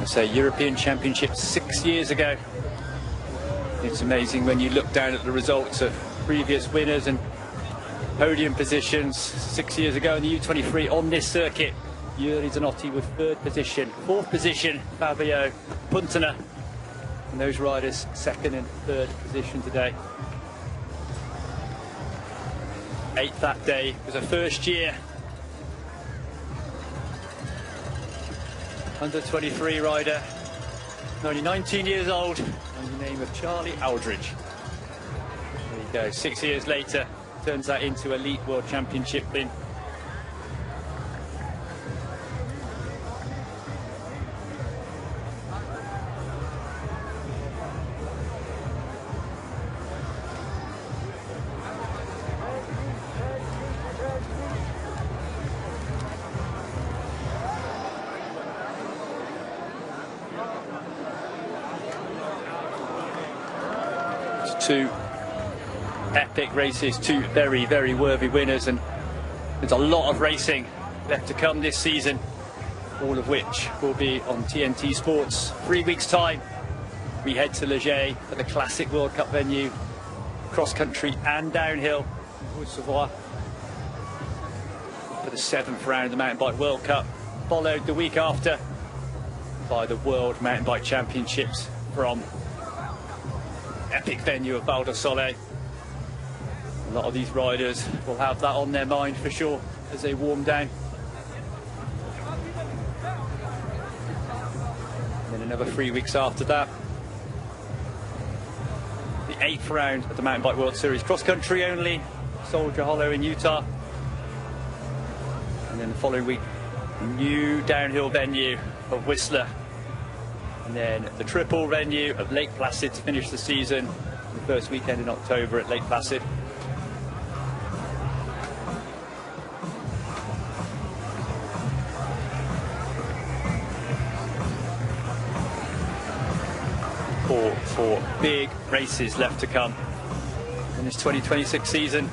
So European Championships 6 years ago. It's amazing when you look down at the results of previous winners and podium positions 6 years ago in the U23 on this circuit. Juri Zanotti with third position, fourth position Fabio Puntana, and those riders second and third position today. Eighth that day was a first year under 23 rider, only 19 years old, and the name of Charlie Aldridge. There you go, 6 years later, turns that into Elite World Championship win. Two epic races, two very, very worthy winners, and there's a lot of racing left to come this season, all of which will be on TNT Sports. 3 weeks' time, we head to Leger for the Classic World Cup venue, cross country and downhill in Savoie for the 7th round of the Mountain Bike World Cup, followed the week after by the World Mountain Bike Championships from epic venue of Val d'Isole. A lot of these riders will have that on their mind for sure as they warm down. And then another 3 weeks after that, the 8th round of the Mountain Bike World Series, cross country only, Soldier Hollow in Utah. And then the following week, new downhill venue of Whistler. And then the triple venue of Lake Placid to finish the season, the first weekend in October at Lake Placid. Four big races left to come in this 2026 season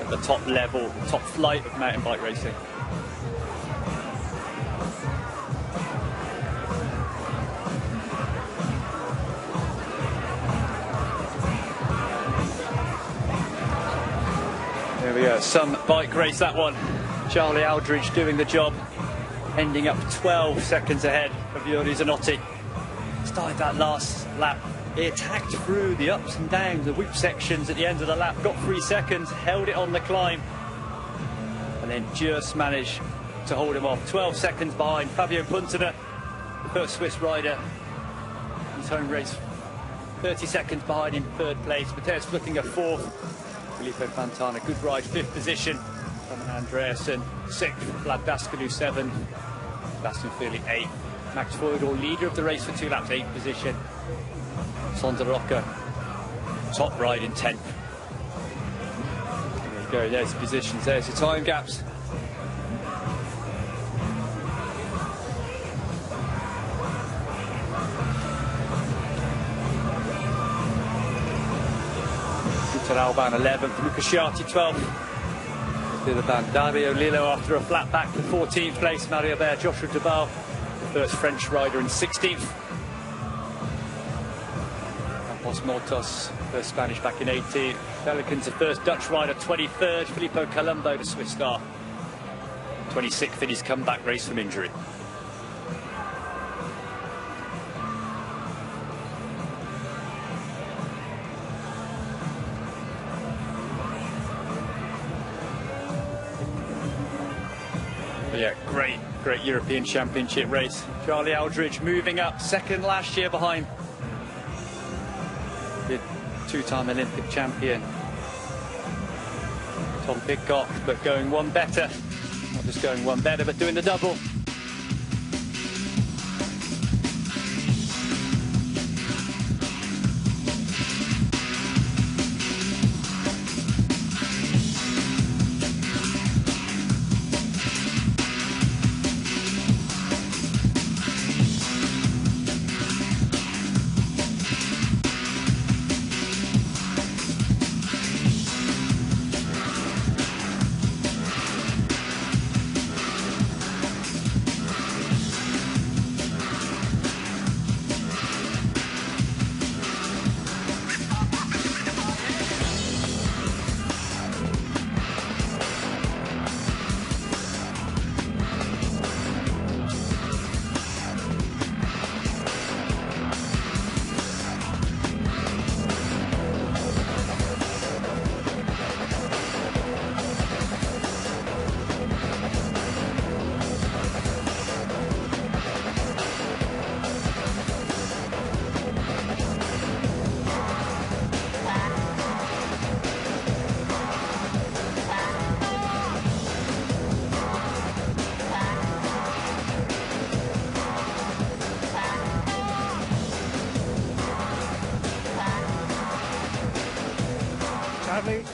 at the top level, top flight of mountain bike racing. There we go, some bike race that one. Charlie Aldridge doing the job, ending up 12 seconds ahead of Yuri Zanotti. Started that last lap, he attacked through the ups and downs, the whoop sections at the end of the lap, got 3 seconds, held it on the climb, and then just managed to hold him off. 12 seconds behind Fabio Puntana, the first Swiss rider, his home race. 30 seconds behind in 3rd place, Mateusz Flukinger 4th, Filippo Fontana, good ride, 5th position, Roman Andreasen 6th, Vlad Dascanu 7th, Sebastian Furley 8th, Max Feudal, leader of the race for 2 laps, 8th position, Sonda Rocca, top ride in 10th. There you go, there's the positions, there's the time gaps. Peter Alban 11th, Luca Sciatti 12th. To the band, Dario Lillo after a flat back to 14th place, Mario Bear, Joshua Debal, the first French rider in 16th. Campos Mortos, first Spanish back in 18th. Pelicans, the first Dutch rider, 23rd. Filippo Colombo, the Swiss star, 26th in his comeback race from injury. Yeah, great European Championship race. Charlie Aldridge moving up, 2nd last year behind the 2-time Olympic champion Tom Pidcock, but going one better. Not just going one better, but doing the double.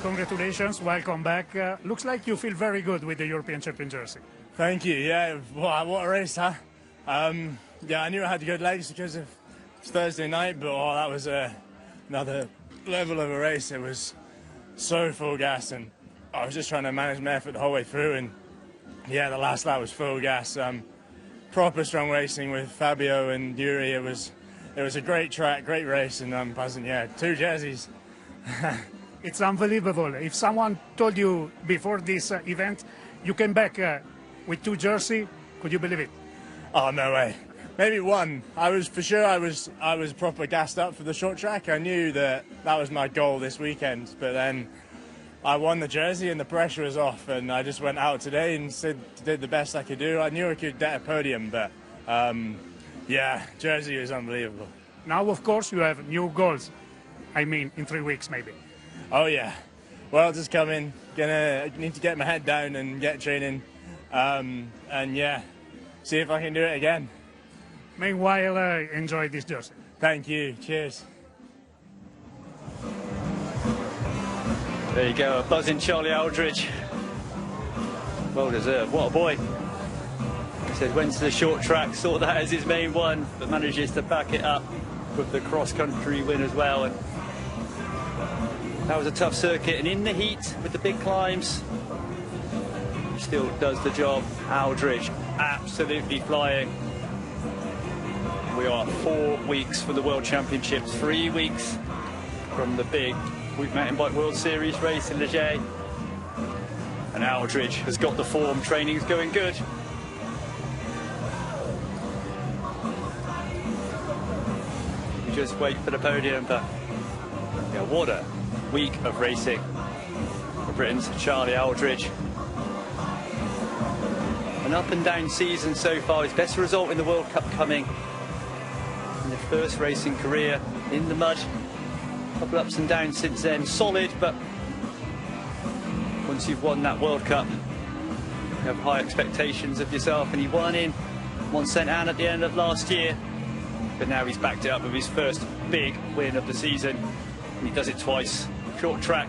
congratulations, welcome back. Looks like you feel very good with the European Champion jersey. Thank you, yeah, what a race, huh? Yeah, I knew I had good legs because of Thursday night, but that was another level of a race. It was so full gas, and I was just trying to manage my effort the whole way through, and yeah, the last lap was full gas. Proper strong racing with Fabio and Yuri. It was a great track, great race, and I'm buzzing. Yeah, 2 jerseys. It's unbelievable. If someone told you before this event you came back with 2 jerseys, could you believe it? Oh, no way. Maybe 1. I was proper gassed up for the short track. I knew that was my goal this weekend, but then I won the jersey and the pressure was off, and I just went out today and did the best I could do. I knew I could get a podium, but yeah, jersey is unbelievable. Now, of course, you have new goals. I mean, in 3 weeks, maybe. Oh yeah. Well, just coming. Need to get my head down and get training, and yeah, see if I can do it again. Meanwhile, enjoy this jersey. Thank you. Cheers. There you go, a buzzing Charlie Aldridge. Well deserved, what a boy. He said went to the short track, saw that as his main one, but manages to back it up with the cross-country win as well. And that was a tough circuit, and in the heat with the big climbs, he still does the job. Aldridge absolutely flying. We are 4 weeks from the World Championships, 3 weeks from the big mountain bike World Series race in Leger. And Aldridge has got the form, training's going good. You just wait for the podium, but yeah, what a week of racing for Britain's Charlie Aldridge. An up and down season so far, his best result in the World Cup coming in his first racing career in the mud. A couple ups and downs since then, solid, but once you've won that World Cup, you have high expectations of yourself, and he won in Mont-Saint-Anne at the end of last year, but now he's backed it up with his first big win of the season, and he does it twice. Short track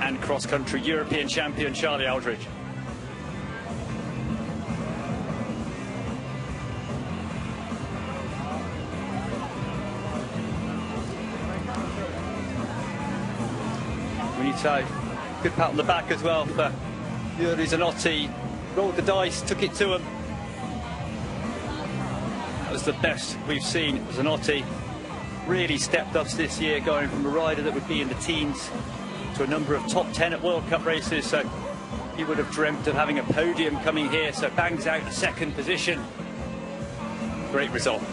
and cross-country European champion Charlie Aldridge. So, good pat on the back as well for Yuri Zanotti. Rolled the dice, took it to him. That was the best we've seen. Zanotti really stepped up this year, going from a rider that would be in the teens to a number of top 10 at World Cup races. So he would have dreamt of having a podium coming here. So bangs out the 2nd position. Great result.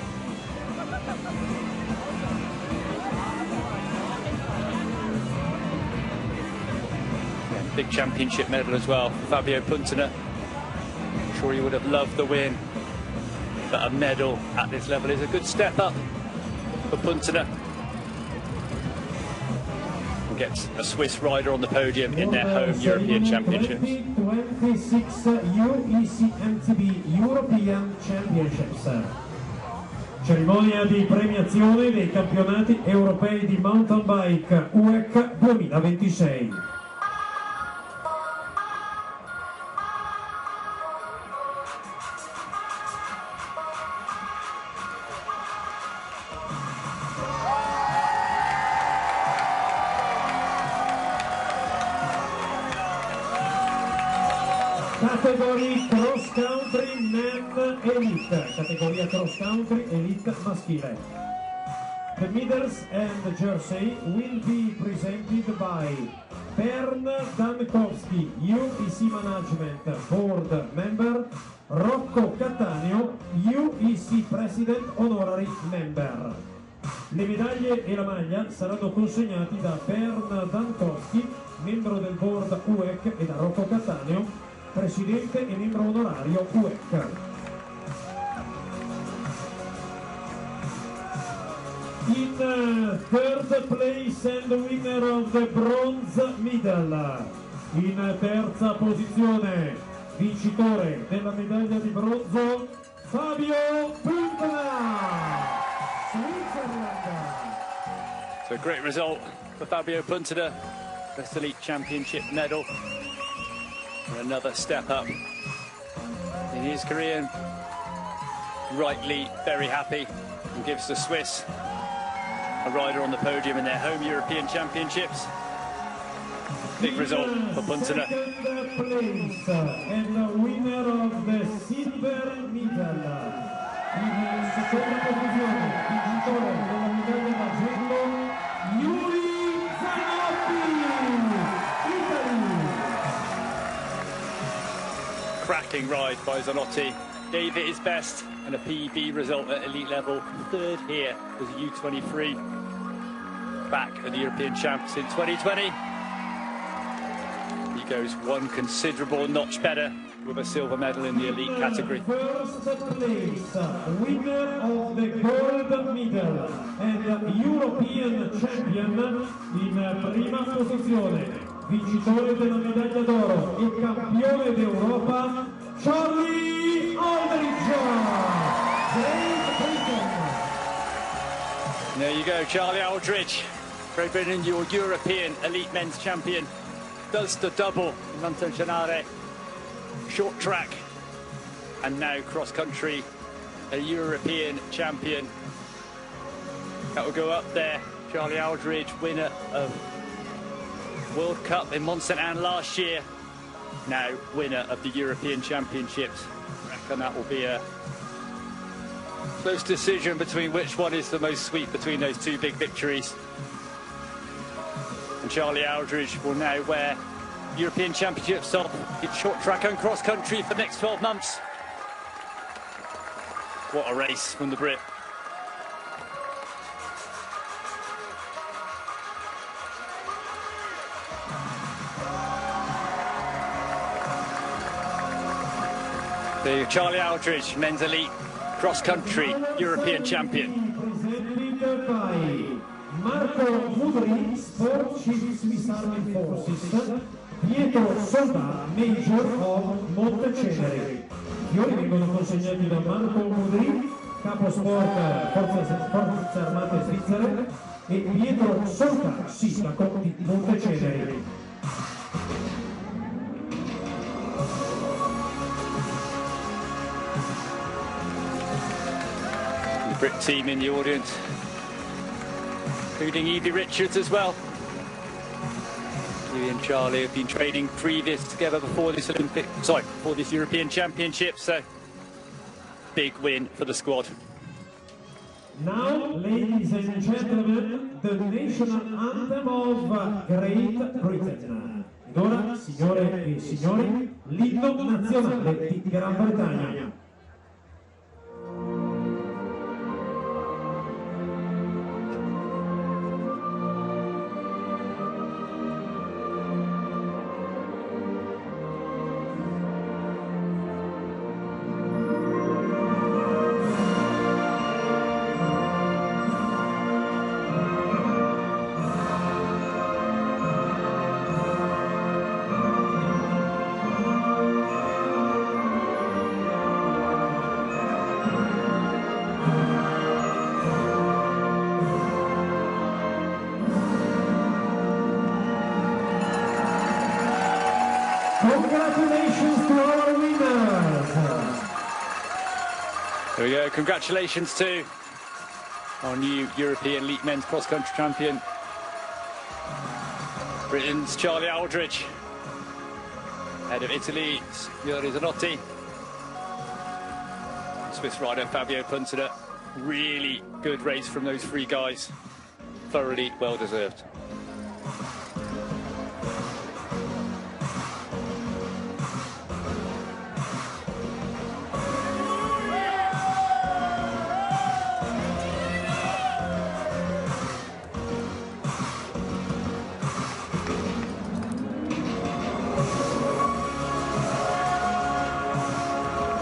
Big championship medal as well, Fabio Puntner. I'm sure he would have loved the win, but a medal at this level is a good step up for Puntner. And gets a Swiss rider on the podium in their home European Championships. 2026 UEC MTB European Championships. Cerimonia di premiazione dei campionati europei di mountain bike UEC 2026. Categoria Cross Country Men Elite, categoria Cross Country Elite maschile. The medals and the jersey will be presented by Bernd Dankowski, UEC Management Board Member, Rocco Cattaneo, UEC President Honorary Member. Le medaglie e la maglia saranno consegnati da Bernd Dankowski, membro del board UEC, e da Rocco Cattaneo, presidente e membro onorario UEC. In third place and winner of the bronze medal, in terza posizione, vincitore della medaglia di bronzo, Fabio Puntner, Switzerland. So great result for Fabio Puntida. Best Elite Championship medal. And another step up in his career. Rightly very happy, and gives the Swiss a rider on the podium in their home European Championships. Big result for Puntida. Second place and the winner of the silver medal. In seconda posizione, vincitore della medaglia d'argento, Yuri Zanotti, Italy. Cracking ride by Zanotti. Gave it his best, and a PB result at elite level. Third here was U23. Back at the European Champs in 2020. He goes one considerable notch better with a silver medal in the elite category. First place, winner of the gold medal and European champion in prima posizione, vincitore della medaglia d'oro e campione d'Europa, Charlie Aldridge, Great Britain. There you go, Charlie Aldridge. Great Britain, your European elite men's champion. Does the double in Montanare, short track, and now cross country, a European champion. That will go up there. Charlie Aldridge, winner of World Cup in Mont Saint Anne last year, now winner of the European Championships. I reckon that will be a close decision between which one is the most sweet between those two big victories. And Charlie Aldridge will now wear European Championships on in short track and cross country for the next 12 months. What a race from the Brit. The Charlie Aldridge, men's elite cross country European champion. Presented by Marco Mudri, Sport Chief Swiss Armed Forces, Pietro Solda, Major of Monteceneri. I fiori vengono consegnati da Marco Mudri, capo sport Forze Armate Svizzere, e Pietro Solda, sindaco di Monteceneri. Brit team in the audience, including Evie Richards as well. Evie and Charlie have been training previous together before this before this European Championship, so big win for the squad. Now, ladies and gentlemen, the national anthem of Great Britain. Ed ora, signore e signori, l'inno nazionale di Gran Bretagna. Congratulations to our winners! There we go, congratulations to our new European elite men's cross-country champion, Britain's Charlie Aldridge, ahead of Italy's Yuri Zanotti, Swiss rider Fabio Puntida. Really good race from those three guys, thoroughly well deserved.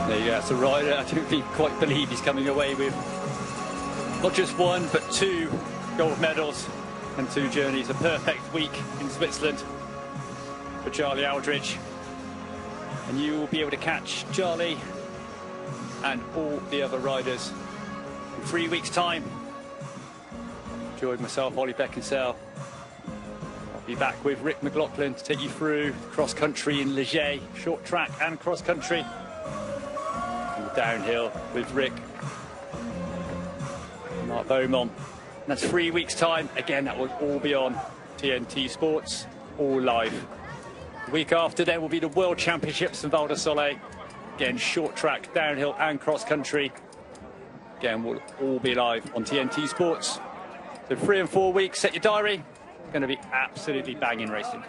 There you go, that's a rider I don't quite believe he's coming away with not just one, but two gold medals and two journeys. A perfect week in Switzerland for Charlie Aldridge. And you will be able to catch Charlie and all the other riders in 3 weeks' time. Join myself, Ollie Beckinsale, Be back with Rick McLaughlin to take you through cross-country in Ligier, short track and cross-country. And downhill with Rick. Mark Beaumont. And that's 3 weeks' time. Again, that will all be on TNT Sports, all live. The week after then will be the World Championships in Val di Sole. Again, short track, downhill and cross-country. Again, we'll all be live on TNT Sports. So 3 and 4 weeks, set your diary. Going to be absolutely banging racing.